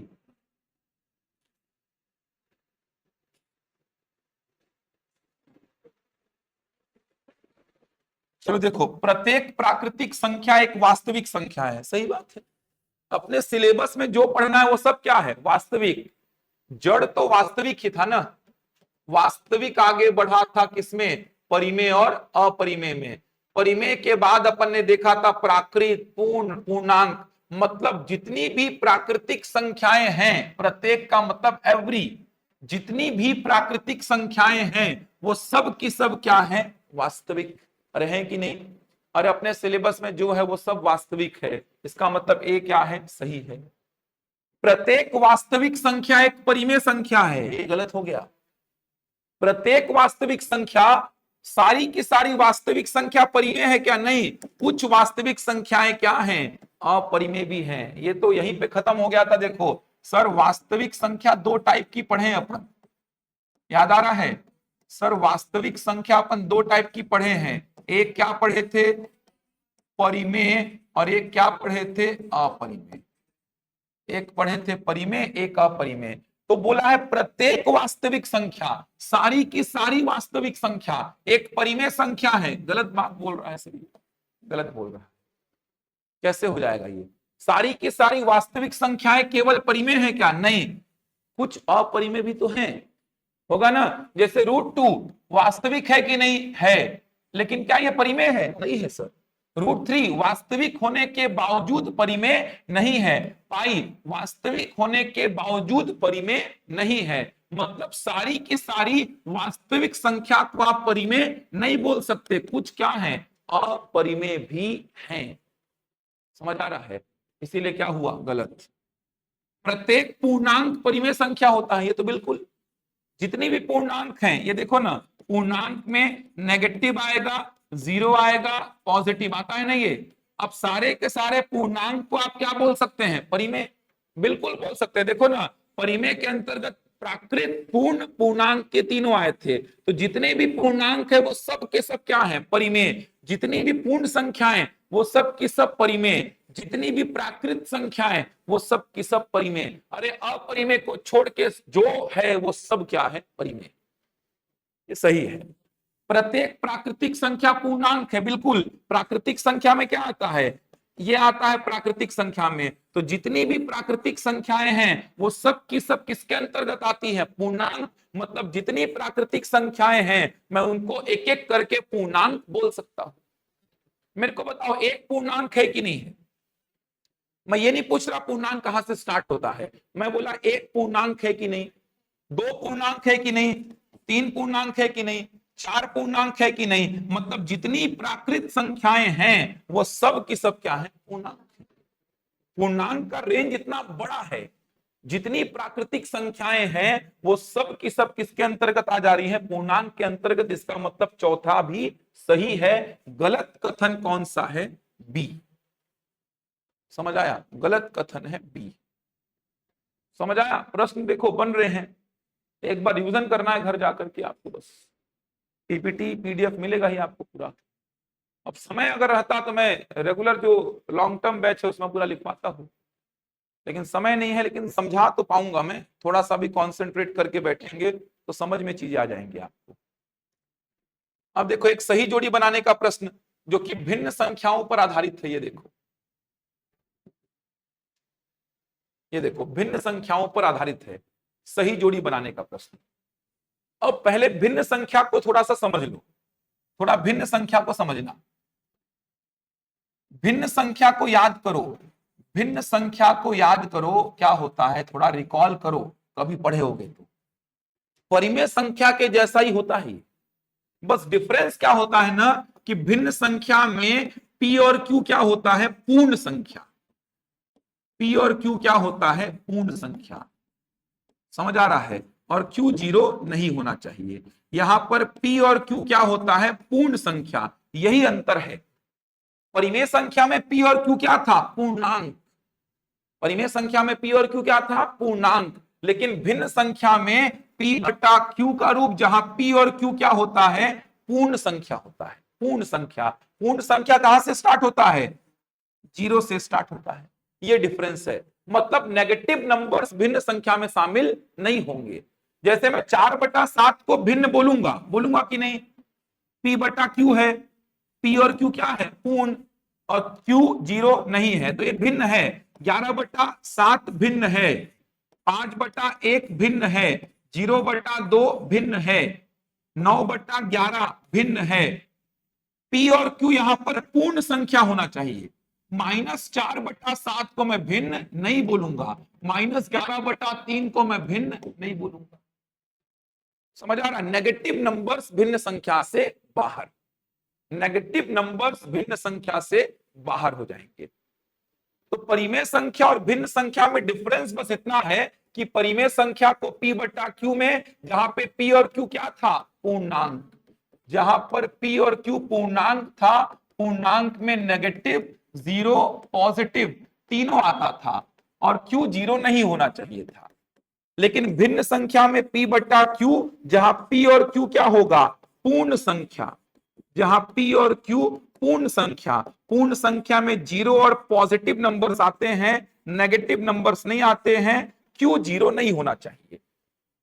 चलो देखो, प्रत्येक प्राकृतिक संख्या एक वास्तविक संख्या है, सही बात है। अपने सिलेबस में जो पढ़ना है वो सब क्या है, वास्तविक। जड़ तो वास्तविक ही था ना, वास्तविक आगे बढ़ा था किसमें, परिमेय और अपरिमेय में। परिमेय के बाद अपन ने देखा था प्राकृत, पूर्ण, पूर्णांक। मतलब जितनी भी प्राकृतिक संख्याएं हैं, प्रत्येक का मतलब एवरी, जितनी भी प्राकृतिक संख्याएं हैं वो सब की सब क्या है, वास्तविक। अरे है कि नहीं, अरे अपने सिलेबस में जो है वो सब वास्तविक है, इसका मतलब ए क्या है, सही है। प्रत्येक वास्तविक संख्या एक परिमेय संख्या है, ये गलत हो गया। प्रत्येक वास्तविक संख्या, सारी की सारी वास्तविक संख्या परिमेय है क्या, नहीं। कुछ वास्तविक संख्याएं क्या हैं, अपरिमेय भी हैं। ये तो यहीं पे खत्म हो गया था। देखो सर, वास्तविक संख्या दो टाइप की पढ़े अपन, याद आ रहा है सर, वास्तविक संख्या अपन दो टाइप की पढ़े हैं। एक क्या पढ़े थे, परिमेय, और एक क्या पढ़े थे, अपरिमेय। एक पढ़े थे परिमेय, एक अपरिमेय। तो बोला है प्रत्येक वास्तविक संख्या, सारी की सारी वास्तविक संख्या एक परिमेय संख्या है। गलत बात बोल रहा है सभी, गलत बोल रहा है। कैसे हो जाएगा ये? सारी की सारी वास्तविक संख्याएं केवल परिमेय है क्या? नहीं, कुछ अपरिमेय भी तो हैं, होगा ना। जैसे √2 वास्तविक है कि नहीं? है, लेकिन क्या ये परिमेय है? नहीं है सर। √3 वास्तविक होने के बावजूद परिमेय नहीं है। पाई वास्तविक होने के बावजूद परिमेय नहीं है। मतलब सारी की सारी वास्तविक संख्या को आप परिमेय नहीं बोल सकते, कुछ क्या है? अपरिमेय भी हैं। समझ आ रहा है? इसीलिए क्या हुआ? गलत। प्रत्येक पूर्णांक परिमेय संख्या होता है, ये तो बिल्कुल, जितनी भी पूर्णांक हैं ये देखो ना, पूर्णांक में नेगेटिव आएगा, जीरो आएगा, पॉजिटिव आता है ना ये। अब सारे के सारे पूर्णांक को आप क्या बोल सकते हैं? परिमेय, बिल्कुल बोल सकते हैं। देखो ना, परिमेय के अंतर्गत प्राकृत पूर्ण पूर्णांक के तीनों आए थे, तो जितने भी पूर्णांक है वो सब के सब क्या है? परिमेय। जितनी भी पूर्ण संख्याएं वो सब की सब परिमेय, जितनी भी प्राकृत संख्याएं वो सब की सब परिमेय। अरे अपरिमेय को छोड़ के जो है वो सब क्या है? परिमेय। ये सही है। प्रत्येक प्राकृतिक संख्या पूर्णांक है, बिल्कुल। प्राकृतिक संख्या में क्या आता है? ये आता है प्राकृतिक संख्या में। तो जितनी भी प्राकृतिक संख्याएं हैं वो सब की सब किसके अंतर्गत आती है? पूर्णांक। मतलब जितनी प्राकृतिक संख्याएं हैं मैं उनको एक एक करके पूर्णांक बोल सकता हूं। मेरे को बताओ, एक पूर्णांक है कि नहीं है? मैं ये नहीं पूछ रहा पूर्णांक कहां से स्टार्ट होता है, मैं बोला एक पूर्णांक है कि नहीं, दो पूर्णांक है कि नहीं, तीन पूर्णांक है कि नहीं, चार पूर्णांक है कि नहीं। मतलब जितनी प्राकृत संख्याएं हैं वो सब की सब क्या है? पूर्णांक। पूर्णांक का रेंज इतना बड़ा है, जितनी प्राकृतिक संख्याएं हैं वो सब की सब किसके अंतर्गत आ जा रही है? पूर्णांक के अंतर्गत। इसका मतलब चौथा भी सही है। गलत कथन कौन सा है? बी। समझ आया? गलत कथन है बी। समझ आया? प्रश्न देखो बन रहे हैं, एक बार रिवीजन करना है घर जाकर के आपको, बस पीपीटी पीडीएफ मिलेगा ही आपको पूरा। अब समय अगर रहता तो मैं रेगुलर जो लॉन्ग टर्म बैच है उसमें पूरा लिखवाता हूँ, लेकिन समय नहीं है। लेकिन समझा तो पाऊंगा मैं, थोड़ा सा भी कॉन्सेंट्रेट करके बैठेंगे तो समझ में चीजें आ जाएंगी आपको। अब देखो, एक सही जोड़ी बनाने का प्रश्न जो कि भिन्न संख्याओं पर आधारित है। ये देखो, ये देखो, भिन्न संख्याओं पर आधारित है सही जोड़ी बनाने का प्रश्न। अब पहले भिन्न संख्या को थोड़ा सा समझ लो, थोड़ा भिन्न संख्या को समझना। भिन्न संख्या को याद करो, भिन्न संख्या को याद करो, क्या होता है थोड़ा रिकॉल करो, कभी पढ़े होगे तो। परिमेय संख्या के जैसा ही होता है, बस डिफरेंस क्या होता है ना कि भिन्न संख्या में पी और क्यू क्या होता है? पूर्ण संख्या। पी और क्यू क्या होता है? पूर्ण संख्या। समझ आ रहा है? और क्यू जीरो नहीं होना चाहिए। यहां पर पी और क्यू क्या होता है? पूर्ण संख्या। यही अंतर है। परिमेय संख्या में पी और क्यू क्या था? पूर्णांक। परिमेय संख्या में पी और क्यू क्या था? पूर्णांक। लेकिन भिन्न संख्या में पी बटा क्यू का रूप, जहां पी और क्यू क्या होता है? पूर्ण संख्या होता है। पूर्ण संख्या। पूर्ण संख्या कहां से स्टार्ट होता है? जीरो से स्टार्ट होता है। ये डिफरेंस है। मतलब नेगेटिव नंबर्स भिन्न संख्या में शामिल नहीं होंगे। जैसे मैं 4/7 को भिन्न बोलूंगा, बोलूंगा कि नहीं? पी बटा क्यू है, पी और क्यू क्या है? पूर्ण, और क्यू जीरो नहीं है, तो ये भिन्न है। 11/7 भिन्न है, 5/1 भिन्न है, 0/2 भिन्न है, 9/11 भिन्न है। पी और क्यू यहां पर पूर्ण संख्या होना चाहिए। -4/7 को मैं भिन्न नहीं बोलूंगा, -11/3 को मैं भिन्न नहीं बोलूंगा। समझ आ रहा? नेगेटिव नंबर्स भिन्न संख्या से बाहर, नेगेटिव नंबर्स भिन्न संख्या से बाहर हो जाएंगे। तो परिमेय संख्या और भिन्न संख्या में डिफरेंस बस इतना है कि परिमेय संख्या को पी बटा क्यू में, जहां पे पी और क्यू क्या था? पूर्णांक। जहां पर पी और क्यू पूर्णांक था, पूर्णांक में नेगेटिव, जीरो, पॉजिटिव तीनों आता था, और क्यू जीरो नहीं होना चाहिए था। लेकिन भिन्न संख्या में पी बटा क्यू, जहां पी और क्यू क्या होगा? पूर्ण संख्या। जहां पी और क्यू पूर्ण संख्या, पूर्ण संख्या में जीरो और पॉजिटिव नंबर्स आते हैं, नेगेटिव नंबर्स नहीं आते हैं। क्यू जीरो नहीं होना चाहिए।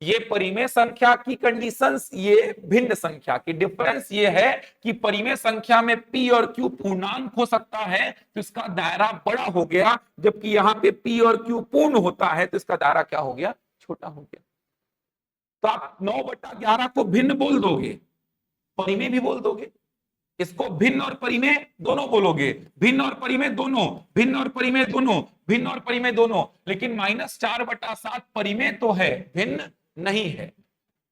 ये परिमेय संख्या की कंडीशंस, ये भिन्न संख्या की डिफरेंस ये है कि परिमेय संख्या में p और q पूर्णांक हो सकता है तो इसका दायरा बड़ा हो गया, जबकि यहाँ पे p और q पूर्ण होता है तो इसका दायरा क्या हो गया, छोटा हो गया। तो आप 9/11 को भिन्न बोल दोगे, परिमेय भी बोल दोगे, इसको भिन्न और परिमेय दोनों बोलोगे, भिन्न और परिमेय दोनों, भिन्न और परिमेय दोनों, भिन्न और परिमेय दोनों, लेकिन -4/7 परिमेय तो है, भिन्न नहीं है।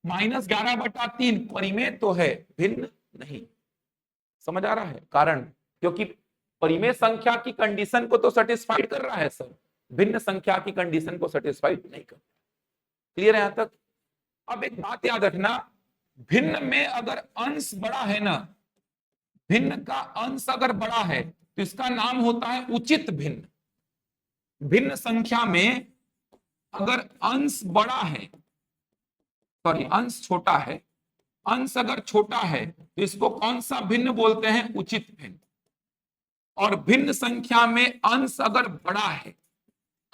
-11/3 परिमेय तो है, भिन्न नहीं। समझ आ रहा है कारण? क्योंकि परिमेय संख्या की कंडीशन को तो सेटिस्फाइड कर रहा है सर, भिन्न संख्या की कंडीशन को सेटिस्फाइड नहीं कर। क्लियर है यहां तक? अब एक बात याद रखना, भिन्न में अगर अंश बड़ा है ना, भिन्न का अंश अगर बड़ा है तो इसका नाम होता है उचित भिन्न। भिन्न संख्या में अगर अंश बड़ा है, सॉरी अंश छोटा है, अंश अगर छोटा है तो इसको कौन सा भिन्न बोलते हैं, उचित भिन्न। और भिन्न संख्या में अंश अगर बड़ा है,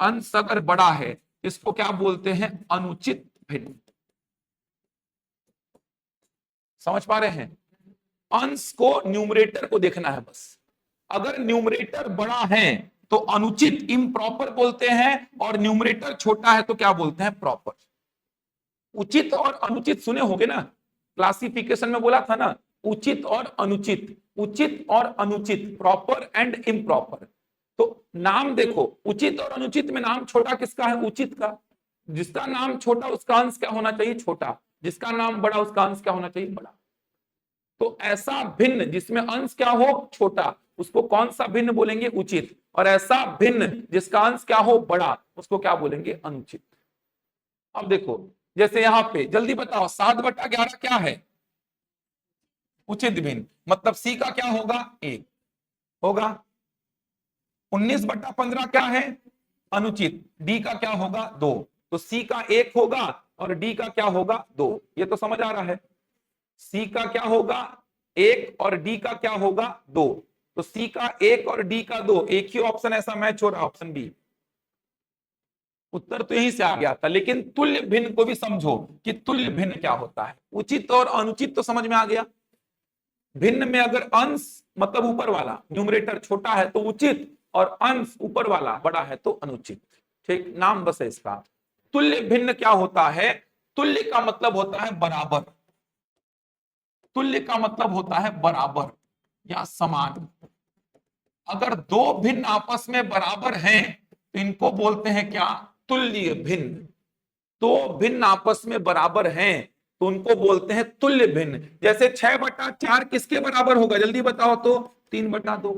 अंश अगर बड़ा है इसको क्या बोलते हैं, अनुचित भिन्न। समझ पा रहे हैं? अंश को न्यूमरेटर को देखना है बस। अगर न्यूमरेटर बड़ा है तो अनुचित इम्प्रॉपर बोलते हैं, और न्यूमरेटर छोटा है तो क्या बोलते हैं, प्रॉपर। उचित और अनुचित सुने होंगे ना, क्लासिफिकेशन में बोला था ना, उचित और अनुचित, उचित और अनुचित, प्रॉपर एंड इम्प्रॉपर। तो नाम देखो, उचित और अनुचित में नाम छोटा किसका है, उचित का। जिसका नाम छोटा उसका अंश क्या होना चाहिए, छोटा। जिसका नाम बड़ा उसका अंश क्या होना चाहिए, बड़ा। तो ऐसा भिन्न जिसमें अंश क्या हो, छोटा, उसको कौन सा भिन्न बोलेंगे, उचित। और ऐसा भिन्न जिसका अंश क्या हो, बड़ा, उसको क्या बोलेंगे, अनुचित। अब देखो जैसे यहां पे जल्दी बताओ, 7/11 क्या है, उचित भिन्न, मतलब सी का क्या होगा, 1 होगा। 19/15 क्या है, अनुचित, डी का क्या होगा, 2। तो सी का 1 होगा और डी का क्या होगा, 2। ये तो समझ आ रहा है। सी का क्या होगा, 1 और डी का क्या होगा, 2। तो सी का 1 और डी का 2, एक ही ऑप्शन ऐसा मैच हो रहा है, ऑप्शन बी। उत्तर तो यहीं से आ गया था, लेकिन तुल्य भिन्न को भी समझो कि तुल्य भिन्न क्या होता है। उचित और अनुचित तो समझ में आ गया। भिन्न में अगर अंश मतलब ऊपर वाला, न्यूमरेटर छोटा है तो उचित, और अंश ऊपर वाला बड़ा है तो अनुचित। ठीक, नाम बस है इसका। तुल्य भिन्न क्या होता है, तुल्य का मतलब होता है बराबर। तुल्य का मतलब होता है बराबर या समान। अगर दो भिन्न आपस में बराबर हैं तो इनको बोलते हैं क्या, तुल्य भिन्न। दो भिन्न आपस में बराबर हैं तो उनको बोलते हैं तुल्य भिन्न। जैसे 6/4 किसके बराबर होगा, जल्दी बताओ तो, 3/2।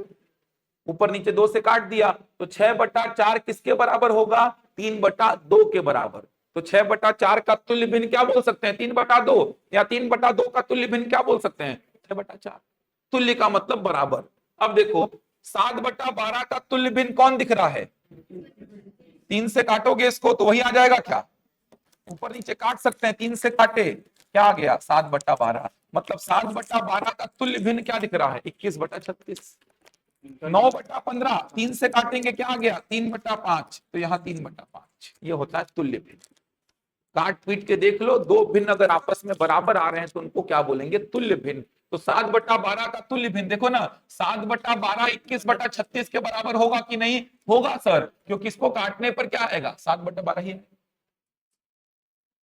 ऊपर नीचे 2 से काट दिया तो 6/4 किसके बराबर होगा, 3/2 के बराबर। तो 6/4 का तुल्य भिन्न क्या बोल सकते हैं, 3/2, या 3/2 का तुल्य भिन्न क्या बोल सकते हैं, 6/4। तुल्य का मतलब बराबर। अब देखो 7/12 का तुल्य भिन्न कौन दिख रहा है, 3 से काटोगे इसको तो वही आ जाएगा क्या, ऊपर नीचे काट सकते हैं, 3 से काटे क्या आ गया, 7/12। मतलब 7/12 का तुल्य भिन्न क्या दिख रहा है, 21/36। 9/15 3 से काटेंगे क्या आ गया, 3/5। तो यहाँ 3/5, ये होता है तुल्य भिन्न। काट पीट के देख लो, दो भिन्न अगर आपस में बराबर आ रहे हैं तो उनको क्या बोलेंगे, तुल्य भिन्न। तो 7/12 का तुल्य भिन्न देखो ना, 7/12 21/36 के बराबर होगा कि नहीं होगा सर, क्योंकि इसको काटने पर क्या आएगा, 7/12 ही।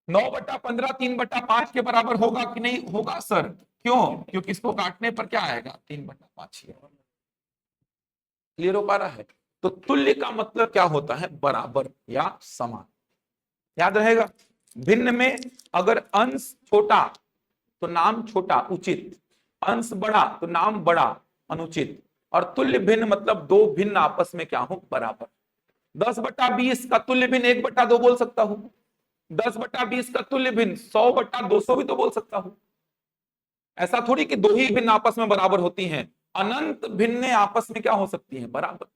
9/15 3/5 के बराबर होगा कि नहीं होगा सर, क्यों, क्योंकि इसको काटने पर क्या आएगा, 3/5 ही। क्लियर हो पा रहा है? तो तुल्य का मतलब क्या होता है, बराबर या समान। याद रहेगा, भिन्न में अगर अंश छोटा तो नाम छोटा, उचित। अंश बड़ा तो नाम बड़ा, अनुचित। और तुल्य भिन्न मतलब दो भिन्न आपस में क्या हो, बराबर। 10/20 का तुल्य भिन्न 1/2 बोल सकता हूं। 10/20 का तुल्य भिन्न 100/200 भी तो बोल सकता हूं। ऐसा थोड़ी कि दो ही भिन्न आपस में बराबर होती हैं, अनंत भिन्न आपस में क्या हो सकती हैं, बराबर।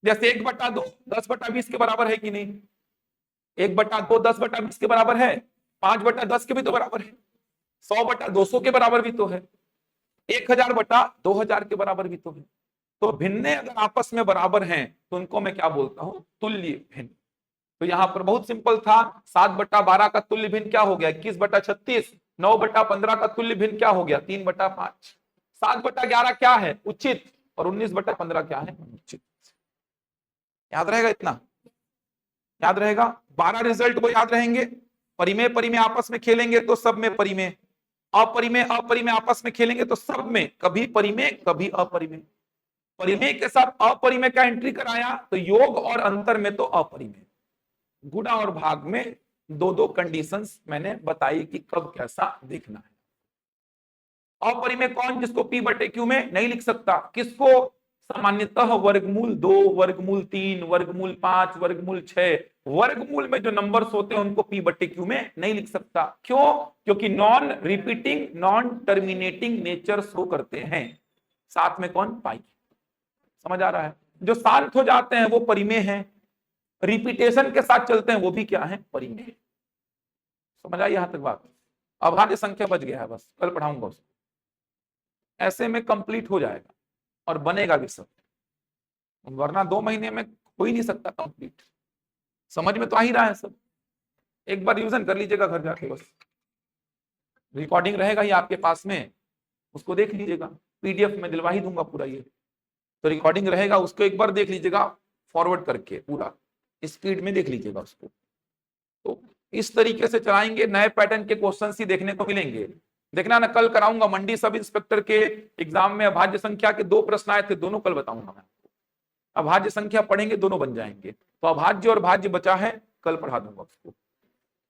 जैसे 1/2 10/20 के बराबर है कि नहीं, 1/2 10/20 के बराबर है, 5/10 के भी तो बराबर है, 100/200 के बराबर भी तो है, 1000/2000 के बराबर भी तो है। तो भिन्न अगर आपस में बराबर हैं तो उनको मैं क्या बोलता हूं, तुल्य भिन्न। तो यहाँ पर बहुत सिंपल था, 7/12 का तुल्य भिन्न क्या हो गया 21/36, 9/15 का तुल्य भिन्न क्या हो गया 3/5, 7/11 क्या है उचित और 19/15 क्या है अनुचित। याद रहेगा इतना, याद रहेगा 12 रिजल्ट वो याद रहेंगे। परिमेय परिमेय आपस में खेलेंगे तो सब में परिमेय, अपरिमेय अपरिमेय आपस में खेलेंगे तो सब में कभी परिमेय कभी अपरिमेय। परिमेय के साथ अपरिमेय का एंट्री कराया तो योग और अंतर में तो अपरिमेय, गुणा और भाग में दो दो कंडीशंस मैंने बताई कि कब कैसा देखना है। अपरिमेय कौन, जिसको p/q में नहीं लिख सकता, किसको, सामान्यतः वर्गमूल 2, वर्गमूल 3, वर्गमूल 5, वर्गमूल 6, वर्गमूल में जो नंबर्स होते हैं उनको p/q में नहीं लिख सकता। क्यों, क्योंकि non repeating non terminating nature show करते हैं। साथ में कौन, पाई। समझ आ रहा है, जो शांत हो जाते हैं वो परिमेय हैं, रिपीटेशन के साथ चलते हैं वो भी क्या है, परिमेय। समझ आई यहां तक बात। अभाज्य संख्या बच गया है, बस कल पढ़ाऊंगा उसको, ऐसे में कंप्लीट हो जाएगा और बनेगा भी सब, वरना 2 महीने में हो ही नहीं सकता कंप्लीट। समझ में तो आ ही रहा है सब, एक बार रिवीजन कर लीजिएगा घर जाके, बस रिकॉर्डिंग रहेगा ही आपके पास में, उसको देख लीजिएगा, पीडीएफ में दिलवा ही दूंगा पूरा, ये तो रिकॉर्डिंग रहेगा, उसको एक बार देख लीजिएगा फॉरवर्ड करके, पूरा स्पीड में देख लीजिएगा उसको। तो इस तरीके से चलाएंगे, नए पैटर्न के क्वेश्चन ही देखने को मिलेंगे। देखना ना, कल कराऊंगा मंडी सब इंस्पेक्टर के एग्जाम में अभाज्य संख्या के 2 प्रश्न आए थे, दोनों कल बताऊंगा मैं। अभाज्य संख्या पढ़ेंगे दोनों बन जाएंगे, तो अभाज्य और भाज्य बचा है, कल पढ़ा दूंगा उसको।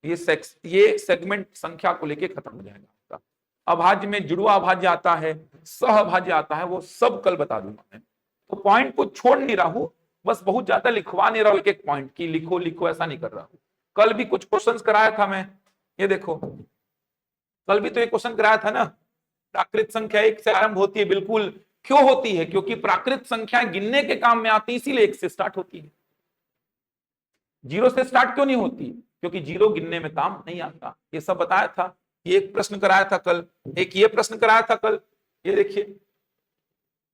ये सेगमेंट संख्या को लेके खत्म हो जाएगा आपका। अभाज्य में जुड़वा अभाज्य आता है, सहअभाज्य आता है, वो सब कल बता दूंगा मैं। तो पॉइंट को छोड़ नहीं रहा हूं, बस बहुत ज्यादा लिखवा नहीं रहा हूं, एक एक पॉइंट की लिखो लिखो ऐसा नहीं कर रहा हूं। कल भी कुछ क्वेश्चंस कराया था मैं, ये देखो कल भी तो एक क्वेश्चन कराया था ना, प्राकृत संख्या 1 से आरंभ होती है, बिल्कुल। क्यों होती है, क्योंकि प्राकृत संख्या गिनने के काम में आती है, इसीलिए 1 से स्टार्ट होती है। 0 से स्टार्ट क्यों नहीं होती, क्योंकि 0 गिनने में काम नहीं आता। ये सब बताया था, ये एक प्रश्न कराया था कल, एक ये प्रश्न कराया था कल, ये देखिए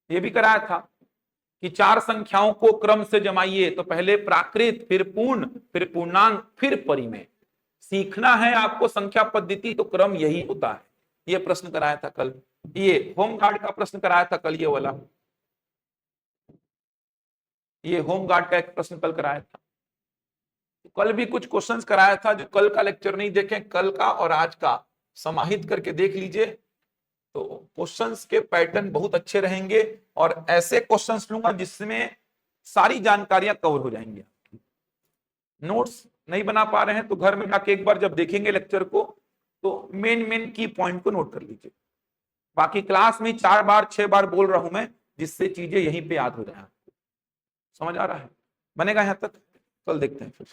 ये भी कराया था कि 4 संख्याओं को क्रम से जमाइए, तो पहले प्राकृत, फिर पूर्ण, फिर पूर्णांक, फिर परिमेय। सीखना है आपको संख्या पद्धति तो क्रम यही होता है। ये प्रश्न कराया था कल, ये होमगार्ड का प्रश्न कराया था कल, ये वाला, ये होमगार्ड का एक प्रश्न कल कराया था। कल भी कुछ क्वेश्चंस कराया था, जो कल का लेक्चर नहीं देखे, कल का और आज का समाहित करके देख लीजिए, तो क्वेश्चंस के पैटर्न बहुत अच्छे रहेंगे और ऐसे क्वेश्चंस लूंगा जिसमें सारी जानकारियां कवर हो जाएंगी। नोट्स नहीं बना पा रहे हैं तो घर में जाके एक बार जब देखेंगे लेक्चर को तो मेन की पॉइंट को नोट कर लीजिए। बाकी क्लास में 4 बार 6 बार बोल रहा हूं मैं, जिससे चीजें यहीं पे याद हो जाए। समझ आ रहा है, बनेगा यहां तक, कल देखते हैं फिर।